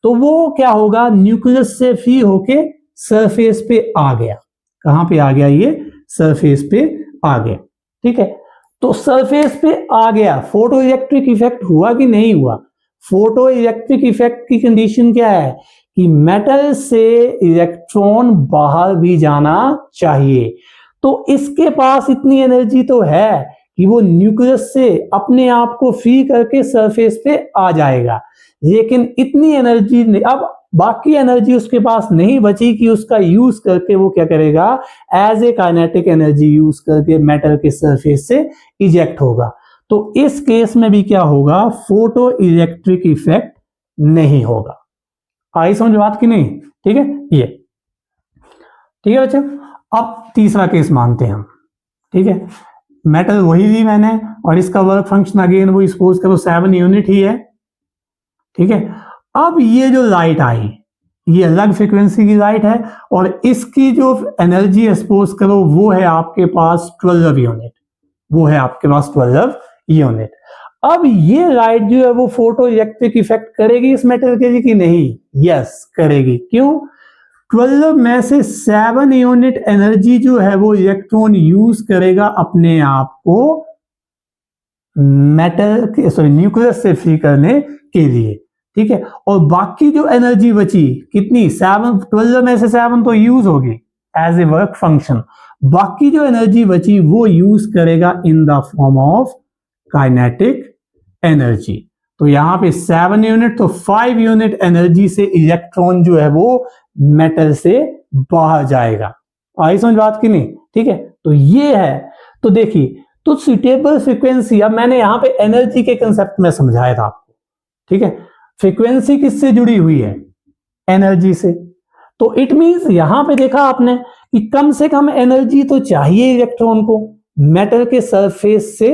तो वो क्या होगा? न्यूक्लियस से फ्री होके सरफेस पे आ गया। कहां पे आ गया? ये सरफेस पे आ गया, ठीक है। तो सरफेस पे आ गया, फोटो इलेक्ट्रिक इफेक्ट हुआ कि नहीं हुआ? फोटो इलेक्ट्रिक इफेक्ट की कंडीशन क्या है कि मेटल से इलेक्ट्रॉन बाहर भी जाना चाहिए। तो इसके पास इतनी एनर्जी तो है कि वो न्यूक्लियस से अपने आप को फ्री करके सरफेस पे आ जाएगा, लेकिन इतनी एनर्जी अब बाकी एनर्जी उसके पास नहीं बची कि उसका यूज करके वो क्या करेगा, as a kinetic energy use करके मेटल के सरफेस से इजेक्ट होगा। तो इस केस में भी क्या होगा, फोटो इलेक्ट्रिक इफेक्ट नहीं होगा। आई समझ बात की नहीं? ठीक है, ये ठीक है बच्चों। अब तीसरा केस मानते हैं हम, ठीक है। मेटल वही ली मैंने और इसका वर्क फंक्शन अगेन वो सपोज करो 7 यूनिट ही है, ठीक है। अब ये जो लाइट आई ये अलग फ्रीक्वेंसी की लाइट है और इसकी जो एनर्जी सपोज करो वो है आपके पास 12 यूनिट, वो है आपके पास 12 यूनिट। अब ये लाइट जो है वो फोटो इलेक्ट्रिक इफेक्ट करेगी इस मेटल के लिए कि नहीं? यस करेगी। क्यों? 12 में से 7 यूनिट एनर्जी जो है वो इलेक्ट्रॉन यूज करेगा अपने आप को मेटल के सॉरी न्यूक्लियस से फ्री करने के लिए, ठीक है। और बाकी जो एनर्जी बची कितनी, 7, 12 में से 7 तो यूज होगी एज ए वर्क फंक्शन, बाकी जो एनर्जी बची वो यूज करेगा in the form of kinetic energy. तो यहां पे 7 यूनिट तो 5 यूनिट एनर्जी से इलेक्ट्रॉन जो है वो मेटल से बाहर जाएगा। आई समझ बात की नहीं? ठीक है, तो ये है। तो देखिए, तो सुटेबल फ्रीक्वेंसी, अब मैंने यहां पे एनर्जी के कंसेप्ट में समझाया था आपको, ठीक है। फ्रीक्वेंसी किससे जुड़ी हुई है? एनर्जी से। तो इट मींस यहां पे देखा आपने कि कम से कम एनर्जी तो चाहिए इलेक्ट्रॉन को मेटल के सरफेस से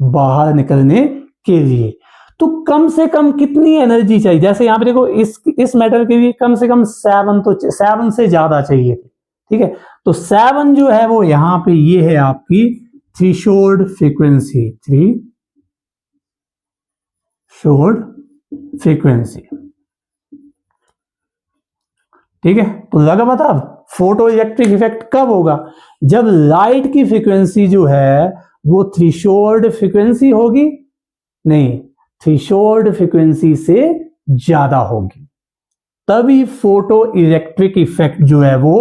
बाहर निकलने के लिए। तो कम से कम कितनी एनर्जी चाहिए? जैसे यहां पे देखो इस मेटल के लिए कम से कम 7 से ज्यादा चाहिए, ठीक है। तो 7 जो है वो यहां पे ये है आपकी थ्रेशोल्ड फ्रीक्वेंसी, थ्रेशोल्ड फ्रीक्वेंसी, ठीक है। तो लगा पता फोटो इलेक्ट्रिक इफेक्ट कब होगा? जब लाइट की फ्रीक्वेंसी जो है वो थ्रेशोल्ड फ्रीक्वेंसी होगी, नहीं, थ्रेशोल्ड फ्रीक्वेंसी से ज्यादा होगी, तभी फोटो इलेक्ट्रिक इफेक्ट जो है वो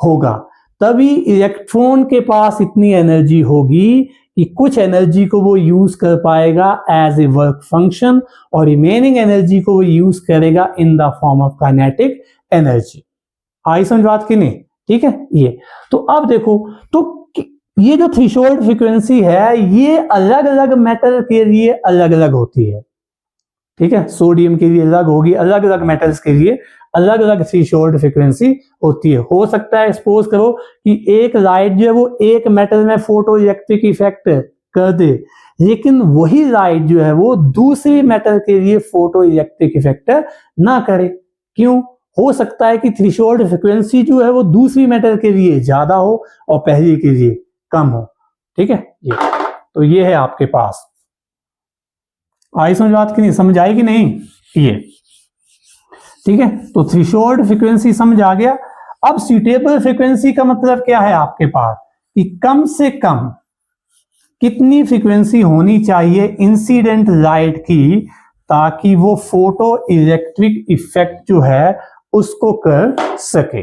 होगा। तभी इलेक्ट्रॉन के पास इतनी एनर्जी होगी कि कुछ एनर्जी को वो यूज कर पाएगा एज ए वर्क फंक्शन और रिमेनिंग एनर्जी को वो यूज करेगा in the form of kinetic energy. आई समझ बात की नहीं? ठीक है, ये तो अब देखो, तो ये जो थ्रेशोल्ड फ्रीक्वेंसी है ये अलग अलग मेटल के लिए अलग अलग होती है, ठीक है। सोडियम के लिए अलग होगी, अलग अलग मेटल्स के लिए अलग अलग थ्रेशोल्ड फ्रीक्वेंसी होती है। हो सकता है सपोज करो कि एक लाइट जो है वो एक मेटल में फोटो इलेक्ट्रिक इफेक्ट कर दे, लेकिन वही लाइट जो है वो दूसरी मेटल के लिए फोटो इलेक्ट्रिक इफेक्ट ना करे। क्यों? हो सकता है कि थ्रेशोल्ड फ्रीक्वेंसी जो है वो दूसरी मेटल के लिए ज्यादा हो और पहली के लिए कम हो, ठीक है। ये तो ये है आपके पास। आई समझ बात की नहीं? समझ आई कि नहीं? ये ठीक है। तो थ्रेशोल्ड फ्रीक्वेंसी समझ आ गया। अब सूटेबल फ्रीक्वेंसी का मतलब क्या है आपके पास कि कम से कम कितनी फ्रीक्वेंसी होनी चाहिए इंसिडेंट लाइट की ताकि वो फोटो इलेक्ट्रिक इफेक्ट जो है उसको कर सके।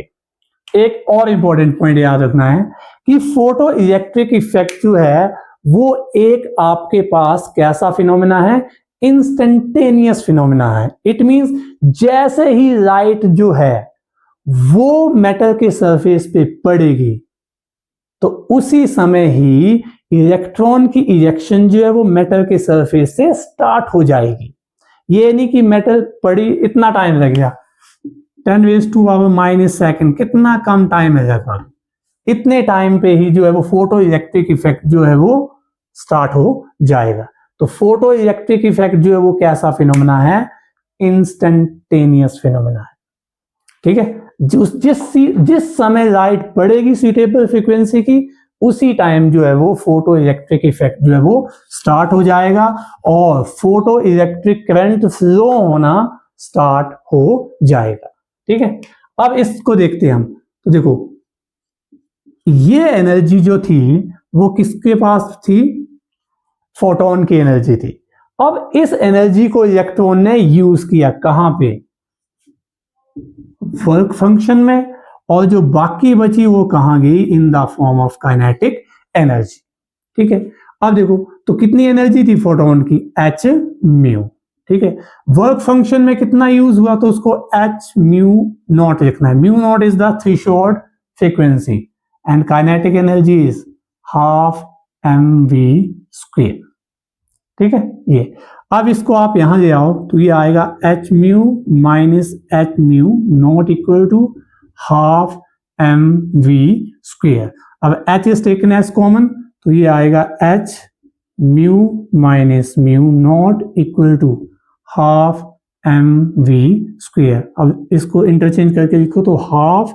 एक और इंपॉर्टेंट पॉइंट याद रखना है कि फोटो इलेक्ट्रिक इफेक्ट जो है वो एक आपके पास कैसा फिनोमेना है? इंस्टेंटेनियस फिनोमेना है। इट मींस जैसे ही लाइट जो है वो मेटल के सरफेस पे पड़ेगी तो उसी समय ही इलेक्ट्रॉन की इजेक्शन जो है वो मेटल के सरफेस से स्टार्ट हो जाएगी। ये नहीं कि मेटल पड़ी इतना टाइम लग गया, 10⁻⁻⁻ सेकंड, कितना कम टाइम है लगभग, इतने टाइम पे ही जो है वो फोटो इलेक्ट्रिक इफेक्ट जो है वो स्टार्ट हो जाएगा। तो फोटो इलेक्ट्रिक इफेक्ट जो है वो कैसा फिनोमेना है? इंस्टेंटेनियस फिनोमेना है, ठीक है। जिस समय लाइट पड़ेगी सूटेबल फ्रीक्वेंसी की उसी टाइम जो है वो फोटो इलेक्ट्रिक इफेक्ट जो है वो स्टार्ट हो जाएगा और फोटो इलेक्ट्रिक करंट फ्लो होना स्टार्ट हो जाएगा, ठीक है। अब इसको देखते हैं हम। तो देखो, ये एनर्जी जो थी वो किसके पास थी? फोटोन की एनर्जी थी। अब इस एनर्जी को इलेक्ट्रॉन ने यूज किया कहां पे, वर्क फंक्शन में, और जो बाकी बची वो कहां गई, इन the form of kinetic energy. ठीक है, अब देखो तो कितनी एनर्जी थी फोटोन की, एच म्यू। ठीक है, वर्क फंक्शन में कितना यूज हुआ तो उसको एच म्यू नॉट लिखना है। Mu naught is the threshold frequency and kinetic energy is half M we square. ठीक है, ये अब इसको आप यहां ले आओ तो ये आएगा H mu minus H mu not equal to half M we square. अब H is taken as common तो ये आएगा H mu minus mu not equal to half M we square. अब इसको इंटरचेंज करके लिखो तो हाफ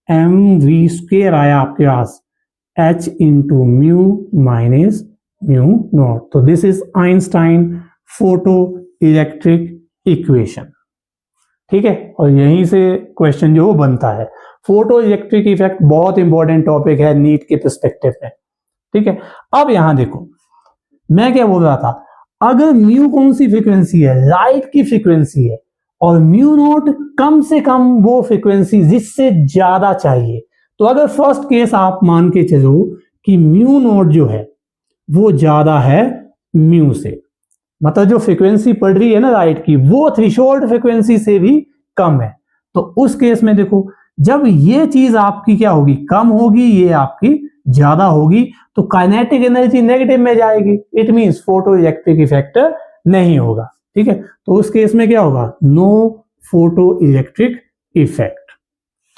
एम वी स्क्वायर आया आपके पास H into mu minus mu not. तो this is Einstein photo electric equation. ठीक है, और यहीं से क्वेश्चन जो बनता है। फोटो इलेक्ट्रिक इफेक्ट बहुत इंपॉर्टेंट टॉपिक है नीट के पर्सपेक्टिव में। ठीक है, अब यहां देखो मैं क्या बोल रहा था, अगर म्यू कौन सी फ्रीक्वेंसी है, लाइट की फ्रीक्वेंसी है, और म्यू नॉट कम से कम वो फ्रीक्वेंसी जिससे ज्यादा चाहिए, तो अगर फर्स्ट केस आप मान के चलो कि म्यू नॉट जो है वो ज्यादा है म्यू से, मतलब जो फ्रीक्वेंसी पड़ रही है ना लाइट की वो थ्रेशोल्ड फ्रीक्वेंसी से भी कम है, तो उस केस में देखो जब ये चीज आपकी क्या होगी, कम होगी, ये आपकी ज्यादा होगी, तो काइनेटिक एनर्जी नेगेटिव में जाएगी। It means photo electric effect नहीं होगा। ठीक है, तो उस केस में क्या होगा, नो फोटो इलेक्ट्रिक इफेक्ट।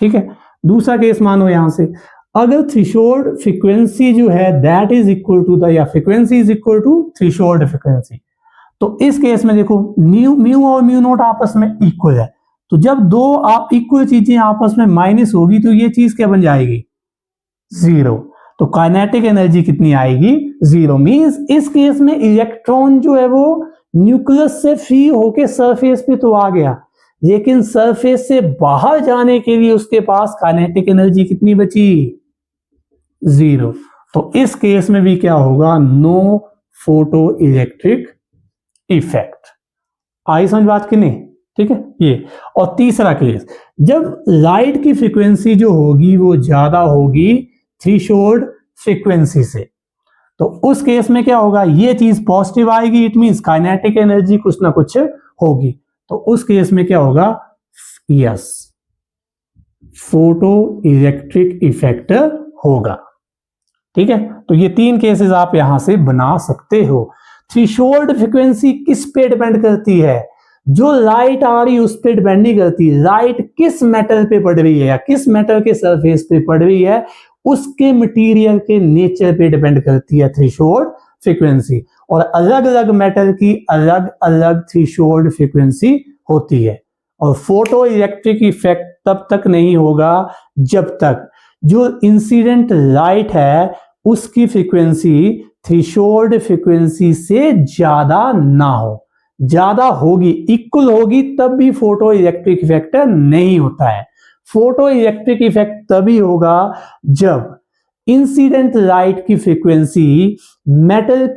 ठीक है, दूसरा केस मानो यहां से, अगर थ्रेशोल्ड फ्रीक्वेंसी जो है that is equal to the, या frequency is equal to threshold frequency, तो इस केस में देखो म्यू और म्यू नॉट आपस में इक्वल है, तो जब दो आप इक्वल चीजें आपस में माइनस होगी तो ये चीज क्या बन जाएगी, जीरो। तो काइनेटिक एनर्जी कितनी आएगी, जीरो। मींस इस केस में इलेक्ट्रॉन जो है वो न्यूक्लियस से फ्री होके सरफेस पे तो आ गया, लेकिन सरफेस से बाहर जाने के लिए उसके पास काइनेटिक एनर्जी कितनी बची, जीरो। तो इस केस में भी क्या होगा, नो फोटो इलेक्ट्रिक इफेक्ट। आई समझ बात कि नहीं। ठीक है, ये। और तीसरा केस, जब लाइट की फ्रीक्वेंसी जो होगी वो ज्यादा होगी थ्रेशोल्ड फ्रीक्वेंसी से, तो उस केस में क्या होगा, ये चीज पॉजिटिव आएगी, इट मींस काइनेटिक एनर्जी कुछ ना कुछ होगी, तो उस केस में क्या होगा, यस, फोटो इलेक्ट्रिक इफेक्ट होगा। ठीक है, तो ये तीन केसेस आप यहां से बना सकते हो। थ्रेशोल्ड फ्रीक्वेंसी किस पे डिपेंड करती है, जो लाइट आ रही उस पर डिपेंड नहीं करती, लाइट किस मेटल पे पड़ रही है या किस मेटल के सरफेस पे पड़ रही है उसके मटेरियल के नेचर पे डिपेंड करती है थ्रेशोल्ड फ्रीक्वेंसी। और अलग अलग मेटल की अलग अलग थ्रेशोल्ड फ्रीक्वेंसी होती है। और फोटो इलेक्ट्रिक इफेक्ट तब तक नहीं होगा जब तक जो इंसिडेंट लाइट है उसकी फ्रीक्वेंसी थ्रेशोल्ड फ्रीक्वेंसी से ज्यादा ना हो। ज्यादा होगी, इक्वल होगी, तब भी फोटो इलेक्ट्रिक इफेक्ट नहीं होता है। फोटो इलेक्ट्रिक इफेक्ट तभी होगा जब इंसिडेंट लाइट की फ्रीक्वेंसी मेटल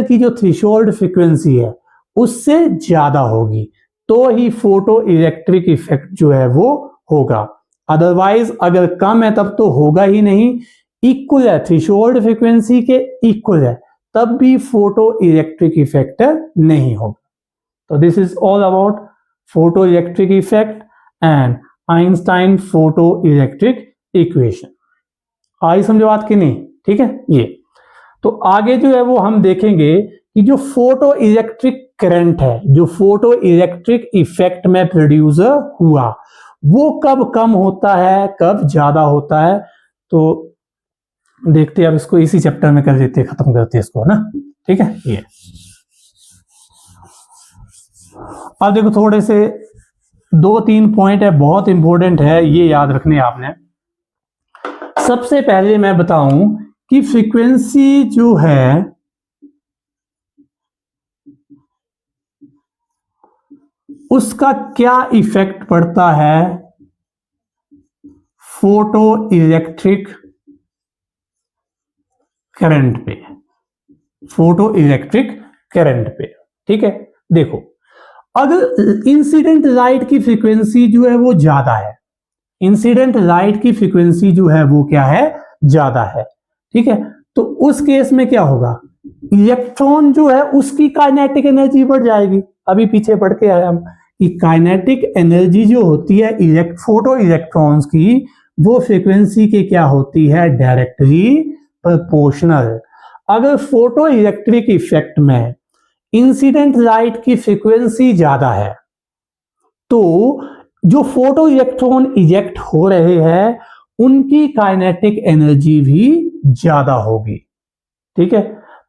की जो थ्रेशोल्ड फ्रीक्वेंसी है उससे ज्यादा होगी, तो ही फोटो इलेक्ट्रिक इफेक्ट जो है वो होगा। अदरवाइज अगर कम है तब तो होगा ही नहीं, इक्वल है, थ्रेशोल्ड फ्रीक्वेंसी के इक्वल है, तब भी फोटो इलेक्ट्रिक इफेक्ट नहीं होगा। तो this is all about photo electric effect and Einstein photo electric equation. आई समझो बात कि नहीं। ठीक है, ये तो आगे जो है वो हम देखेंगे कि जो फोटो इलेक्ट्रिक करंट है, जो फोटो इलेक्ट्रिक इफेक्ट में प्रोड्यूस हुआ, वो कब कम होता है कब ज्यादा होता है। तो देखते हैं, अब इसको इसी चैप्टर में कर देते, खत्म करते इसको ना। ठीक है, ये अब देखो थोड़े से 2-3 पॉइंट है, बहुत इंपॉर्टेंट है, ये याद रखने आपने। सबसे पहले मैं बताऊं कि फ्रीक्वेंसी जो है उसका क्या इफेक्ट पड़ता है फोटो इलेक्ट्रिक करंट पे। फोटो इलेक्ट्रिक करंट पे। ठीक है, देखो अगर इंसिडेंट लाइट की फ्रीक्वेंसी जो है वो ज्यादा है, इंसिडेंट लाइट की फ्रीक्वेंसी जो है वो क्या है, ज्यादा है। ठीक है, तो उस केस में क्या होगा, इलेक्ट्रॉन जो है उसकी काइनेटिक एनर्जी बढ़ जाएगी। अभी पीछे पढ़ के आए हम कि काइनेटिक एनर्जी जो होती है फोटो इलेक्ट्रॉन्स की, वो फ्रीक्वेंसी के क्या होती है, डायरेक्टली प्रोपोर्शनल। अगर फोटो इलेक्ट्रिक इफेक्ट में इंसिडेंट लाइट की फ्रीक्वेंसी ज्यादा है तो जो फोटो इलेक्ट्रॉन इजेक्ट हो रहे हैं उनकी काइनेटिक एनर्जी भी ज्यादा होगी। ठीक है,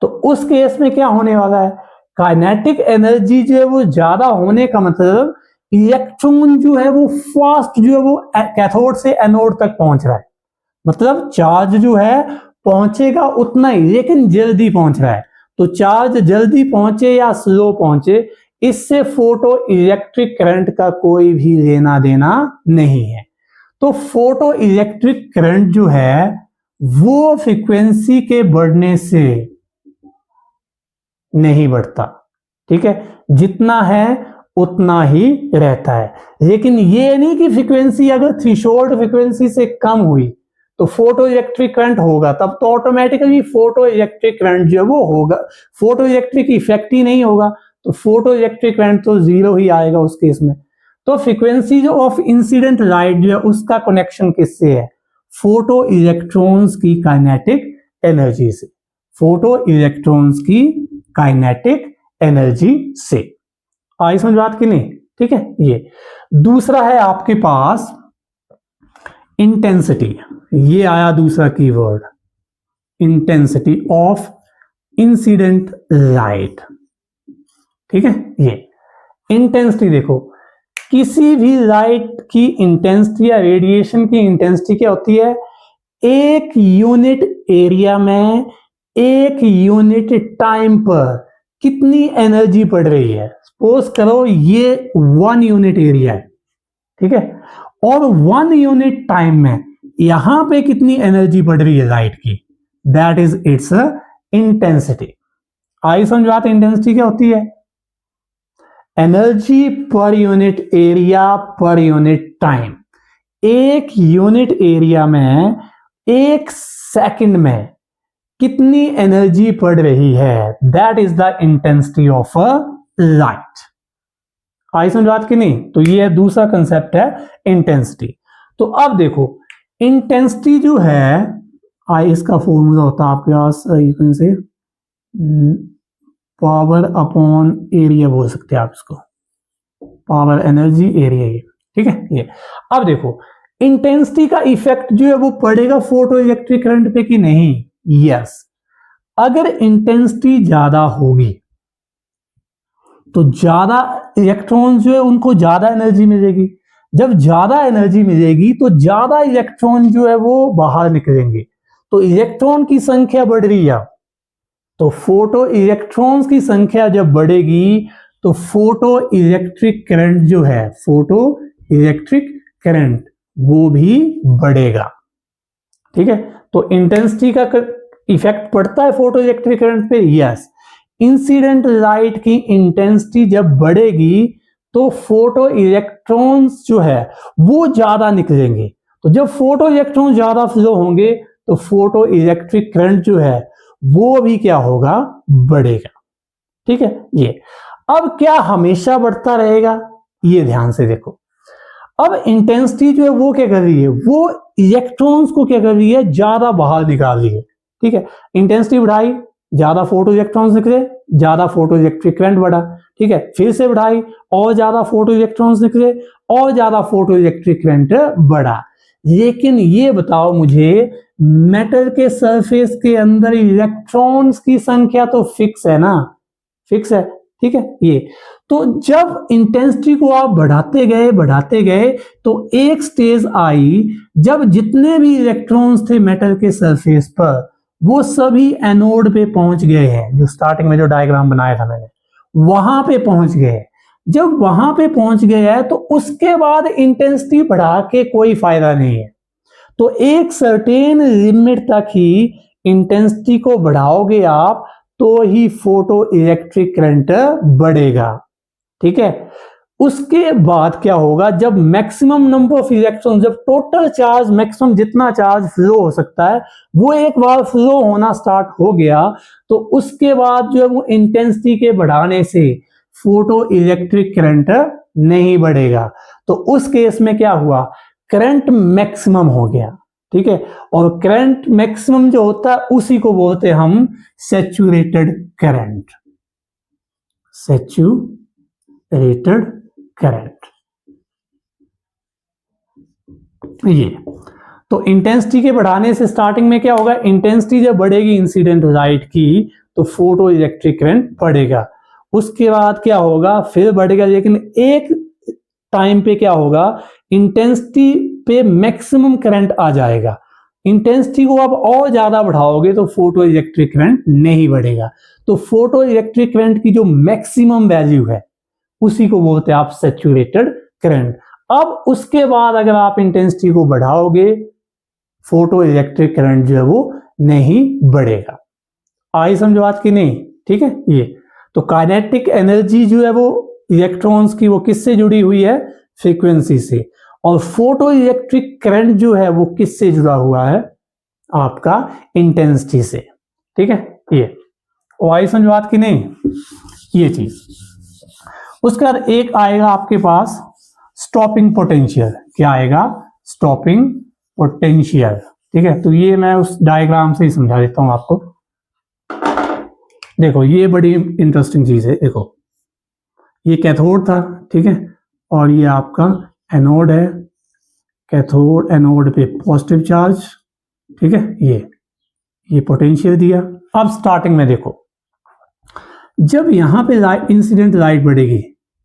तो उस केस में क्या होने वाला है, काइनेटिक एनर्जी जो है वो ज्यादा होने का मतलब इलेक्ट्रॉन जो है वो फास्ट जो है वो कैथोड से एनोड तक पहुंच रहा है। मतलब चार्ज जो है पहुंचेगा उतना ही लेकिन जल्दी पहुंच रहा है। तो चार्ज जल्दी पहुंचे या स्लो पहुंचे, इससे फोटो इलेक्ट्रिक करंट का कोई भी लेना देना नहीं है। तो फोटो इलेक्ट्रिक करंट जो है वो फ्रीक्वेंसी के बढ़ने से नहीं बढ़ता। ठीक है, जितना है उतना ही रहता है। लेकिन ये नहीं कि फ्रीक्वेंसी अगर थ्रेशोल्ड फ्रीक्वेंसी से कम हुई तो फोटो इलेक्ट्रिक करंट होगा, तब तो ऑटोमेटिकली फोटो इलेक्ट्रिक करंट जो है वो होगा, फोटो इलेक्ट्रिक इफेक्ट ही नहीं होगा, तो फोटो इलेक्ट्रिक करंट तो जीरो ही आएगा उस केस में। तो फ्रीक्वेंसी जो ऑफ इंसिडेंट लाइट जो है उसका कनेक्शन किससे है, फोटो इलेक्ट्रॉन्स की काइनेटिक एनर्जी से, फोटो इलेक्ट्रॉन्स की काइनेटिक एनर्जी से। आई समझ बात कि नहीं। ठीक है, ये दूसरा है आपके पास इंटेंसिटी। ये आया दूसरा keyword, intensity of incident light. ठीक है, ये इंटेंसिटी देखो, किसी भी लाइट की इंटेंसिटी या रेडिएशन की इंटेंसिटी क्या होती है, एक यूनिट एरिया में एक यूनिट टाइम पर कितनी एनर्जी पड़ रही है। सपोज करो ये 1 यूनिट एरिया है, ठीक है, और 1 यूनिट टाइम में यहां पे कितनी एनर्जी पड़ रही है लाइट की, दैट इज इट्स इंटेंसिटी। आई समझ बात, इंटेंसिटी क्या होती है, energy per unit area per unit time. एक यूनिट एरिया में एक सेकंड में कितनी एनर्जी पड़ रही है, that is the intensity of a light. आई समझ बात कि नहीं। तो ये दूसरा कंसेप्ट है इंटेंसिटी। तो अब देखो इंटेंसिटी जो है, आई इसका फॉर्मूला होता है आपके पास, you can say power upon area बोल सकते हैं आप इसको, पावर एनर्जी एरिया, ये ठीक है। ये अब देखो इंटेंसिटी का इफेक्ट जो है वो पड़ेगा फोटो इलेक्ट्रिक करंट पे कि नहीं, यस। अगर इंटेंसिटी ज्यादा होगी तो ज्यादा इलेक्ट्रॉन जो है उनको ज्यादा एनर्जी मिलेगी। जब ज्यादा एनर्जी मिलेगी तो ज्यादा इलेक्ट्रॉन जो है वो बाहर निकलेंगे, तो इलेक्ट्रॉन की संख्या बढ़ रही है। तो फोटो इलेक्ट्रॉन्स की संख्या जब बढ़ेगी तो फोटो इलेक्ट्रिक करंट जो है, फोटो इलेक्ट्रिक करंट वो भी बढ़ेगा। ठीक है, तो इंटेंसिटी का इफेक्ट पड़ता है फोटो इलेक्ट्रिक करंट पे, यस। इंसिडेंट लाइट की इंटेंसिटी जब बढ़ेगी तो फोटो इलेक्ट्रॉन्स जो है वो ज्यादा निकलेंगे। तो जब फोटो इलेक्ट्रॉन ज्यादा फ्लो होंगे तो फोटो इलेक्ट्रिक करंट जो है वो भी क्या होगा, बढ़ेगा। ठीक है, ये अब क्या हमेशा बढ़ता रहेगा, ये ध्यान से देखो। अब इंटेंसिटी जो है वो क्या कर रही है, वो इलेक्ट्रॉन्स को क्या कर रही है, ज्यादा बाहर निकाल रही है। ठीक है, इंटेंसिटी बढ़ाई, ज्यादा फोटो इलेक्ट्रॉन्स निकले, ज्यादा फोटो इलेक्ट्रिक करंट बढ़ा। ठीक है, फिर से बढ़ाई और ज्यादा फोटो इलेक्ट्रॉन्स निकले और ज्यादा फोटो इलेक्ट्रिक करंट बढ़ा। लेकिन ये बताओ मुझे, मेटल के सरफेस के अंदर इलेक्ट्रॉन्स की संख्या तो फिक्स है ना, फिक्स है। ठीक है, ये तो जब इंटेंसिटी को आप बढ़ाते गए तो एक स्टेज आई जब जितने भी इलेक्ट्रॉन्स थे मेटल के सरफेस पर वो सभी एनोड पे पहुंच गए हैं। जो स्टार्टिंग में जो डायग्राम बनाया था मैंने, वहां पे पहुंच गए। जब वहां पे पहुंच गए हैं तो उसके बाद इंटेंसिटी बढ़ा के कोई फायदा नहीं है। तो एक सर्टेन लिमिट तक ही इंटेंसिटी को बढ़ाओगे आप तो ही फोटो इलेक्ट्रिक करंट बढ़ेगा। ठीक है, उसके बाद क्या होगा, जब मैक्सिमम नंबर ऑफ इलेक्ट्रॉन, जब टोटल चार्ज, मैक्सिमम जितना चार्ज फ्लो हो सकता है वो एक बार फ्लो होना स्टार्ट हो गया, तो उसके बाद जो है वो इंटेंसिटी के बढ़ाने से फोटो इलेक्ट्रिक करंट नहीं बढ़ेगा। तो उस केस में क्या हुआ, करंट मैक्सिमम हो गया। ठीक है, और करंट मैक्सिमम जो होता है उसी को बोलते हैं हम सैचुरेटेड करंट, सैचुरेटेड करंट। ये तो इंटेंसिटी के बढ़ाने से स्टार्टिंग में क्या होगा, इंटेंसिटी जब बढ़ेगी इंसिडेंट लाइट की तो फोटो इलेक्ट्रिक करंट बढ़ेगा। उसके बाद क्या होगा, फिर बढ़ेगा, लेकिन एक टाइम पे क्या होगा, इंटेंसिटी पे मैक्सिमम करंट आ जाएगा। इंटेंसिटी को आप और ज्यादा बढ़ाओगे तो फोटो इलेक्ट्रिक करंट नहीं बढ़ेगा। तो फोटो इलेक्ट्रिक करंट की जो मैक्सिमम वैल्यू है उसी को बोलते हैं आप सैचुरेटेड करंट। अब उसके बाद अगर आप इंटेंसिटी को बढ़ाओगे फोटो इलेक्ट्रिक करंट जो है वो नहीं बढ़ेगा। आई समझो बात की नहीं? ठीक है, ये तो काइनेटिक एनर्जी जो है वो इलेक्ट्रॉन्स की वो किससे जुड़ी हुई है, फ्रीक्वेंसी से, और फोटो इलेक्ट्रिक करंट जो है वो किससे जुड़ा हुआ है, आपका इंटेंसिटी से। ठीक है, ये आई समझ बात की नहीं, ये चीज। उसके बाद एक आएगा आपके पास स्टॉपिंग पोटेंशियल। क्या आएगा, स्टॉपिंग पोटेंशियल। ठीक है, तो ये मैं उस डायग्राम से ही समझा देता हूं आपको। देखो ये बड़ी इंटरेस्टिंग चीज है। देखो ये कैथोड था, ठीक है, और ये आपका एनोड है। कैथोड एनोड पे पॉजिटिव चार्ज, ठीक है, ये पोटेंशियल दिया। अब स्टार्टिंग में देखो, जब यहां पे लाइट, इंसिडेंट लाइट बढ़ेगी,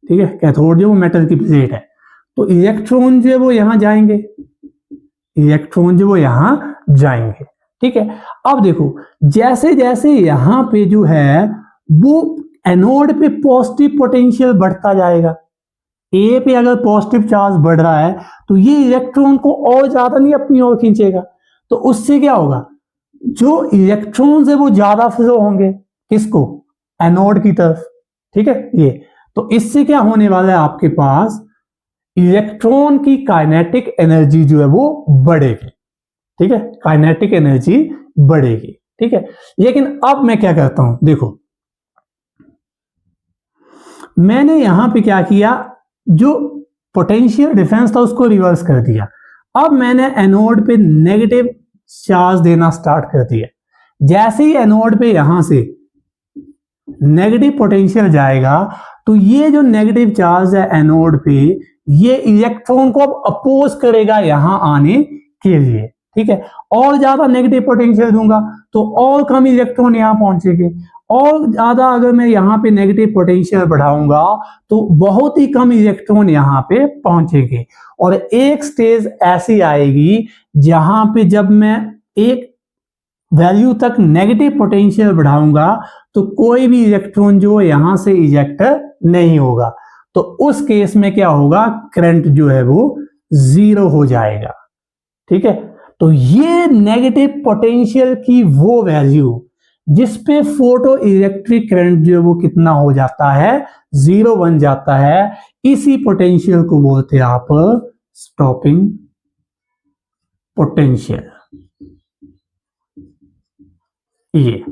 ठीक है, कैथोड जो वो मेटल की प्लेट है, तो इलेक्ट्रॉन जो है वो यहां जाएंगे, इलेक्ट्रॉन जो वो यहां जाएंगे। ठीक है, अब देखो जैसे जैसे यहां पे जो है वो एनोड पे पॉजिटिव पोटेंशियल बढ़ता जाएगा, ए पे अगर पॉजिटिव चार्ज बढ़ रहा है तो ये इलेक्ट्रॉन को और ज्यादा नहीं अपनी ओर खींचेगा, तो उससे क्या होगा, जो इलेक्ट्रॉन्स है वो ज्यादा फ्लो होंगे किसको, एनोड की तरफ। ठीक है, ये तो इससे क्या होने वाला है, आपके पास इलेक्ट्रॉन की काइनेटिक एनर्जी जो है वो बढ़ेगी। ठीक है, काइनेटिक एनर्जी बढ़ेगी। ठीक है, लेकिन अब मैं क्या करता हूं, देखो मैंने यहां पे क्या किया, जो पोटेंशियल डिफरेंस था उसको रिवर्स कर दिया। अब मैंने एनोड पे नेगेटिव चार्ज देना स्टार्ट कर दिया। जैसे ही एनोड पे यहां से नेगेटिव पोटेंशियल जाएगा तो ये जो नेगेटिव चार्ज है एनोड पे, ये इलेक्ट्रॉन को अब अपोज करेगा यहां आने के लिए। ठीक है, और ज्यादा नेगेटिव पोटेंशियल दूंगा तो और कम इलेक्ट्रॉन यहां पहुंचेंगे, और ज्यादा अगर मैं यहां पे नेगेटिव पोटेंशियल बढ़ाऊंगा तो बहुत ही कम इलेक्ट्रॉन यहां पे पहुंचेंगे। और एक स्टेज ऐसी आएगी जहां पे जब मैं एक वैल्यू तक नेगेटिव पोटेंशियल बढ़ाऊंगा तो कोई भी इलेक्ट्रॉन जो यहां से इजेक्ट नहीं होगा, तो उस केस में क्या होगा, करंट जो है वो जीरो हो जाएगा। ठीक है, तो ये नेगेटिव पोटेंशियल की वो वैल्यू जिसपे फोटो इलेक्ट्रिक करंट जो है वो कितना हो जाता है, जीरो बन जाता है, इसी पोटेंशियल को बोलते हैं आप स्टॉपिंग पोटेंशियल। ये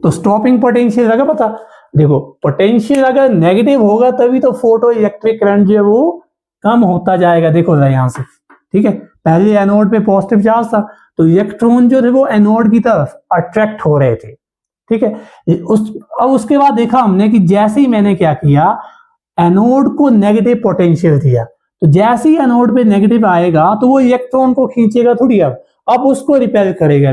तो स्टॉपिंग पोटेंशियल लगा पता। देखो पोटेंशियल अगर नेगेटिव होगा तभी तो फोटो इलेक्ट्रिक करंट जो है वो कम होता जाएगा। देखो यहां से, ठीक है, पहले एनोड पे पॉजिटिव चार्ज था तो इलेक्ट्रॉन जो थे वो एनोड की तरफ अट्रैक्ट हो रहे थे। ठीक है, अब उसके बाद देखा हमने कि जैसे ही मैंने क्या किया, एनोड को नेगेटिव पोटेंशियल दिया, तो जैसे ही एनोड पे नेगेटिव आएगा तो वो इलेक्ट्रॉन को खींचेगा थोड़ी, अब उसको रिपेल करेगा,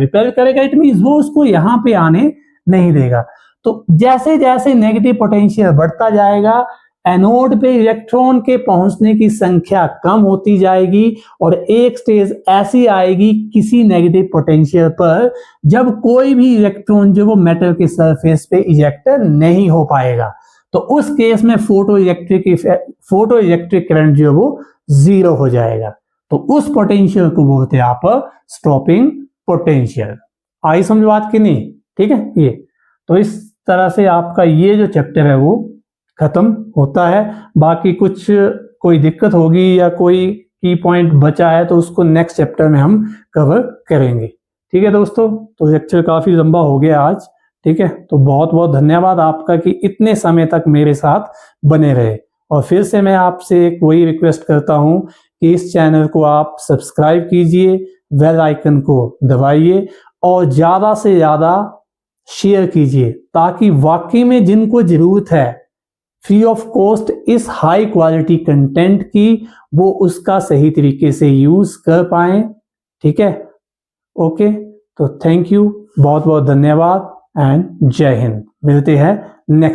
इट मींस वो उसको यहां पे आने नहीं देगा। तो जैसे जैसे नेगेटिव पोटेंशियल बढ़ता जाएगा, एनोड पे इलेक्ट्रॉन के पहुंचने की संख्या कम होती जाएगी, और एक स्टेज ऐसी आएगी किसी नेगेटिव पोटेंशियल पर जब कोई भी इलेक्ट्रॉन जो वो मेटल के सरफेस पे इजेक्ट नहीं हो पाएगा, तो उस केस में फोटो इलेक्ट्रिक करंट जो है वो जीरो हो जाएगा। तो उस पोटेंशियल को बोलते हैं आप स्टॉपिंग पोटेंशियल। आई समझ बात की नहीं? ठीक है, ये तो इस तरह से आपका ये जो चैप्टर है वो खत्म होता है। बाकी कुछ कोई दिक्कत होगी या कोई की पॉइंट बचा है तो उसको नेक्स्ट चैप्टर में हम कवर करेंगे। ठीक है दोस्तों, तो लेक्चर काफी लंबा हो गया आज। ठीक है, तो बहुत बहुत धन्यवाद आपका कि इतने समय तक मेरे साथ बने रहे। और फिर से मैं आपसे एक वही रिक्वेस्ट करता हूं कि इस चैनल को आप सब्सक्राइब कीजिए, बेल आइकन को दबाइए और ज्यादा से ज्यादा शेयर कीजिए, ताकि वाकई में जिनको जरूरत है फ्री ऑफ कॉस्ट इस हाई क्वालिटी कंटेंट की, वो उसका सही तरीके से यूज कर पाए। ठीक है, ओके, तो थैंक यू, बहुत बहुत धन्यवाद एंड जय हिंद। मिलते हैं नेक्स्ट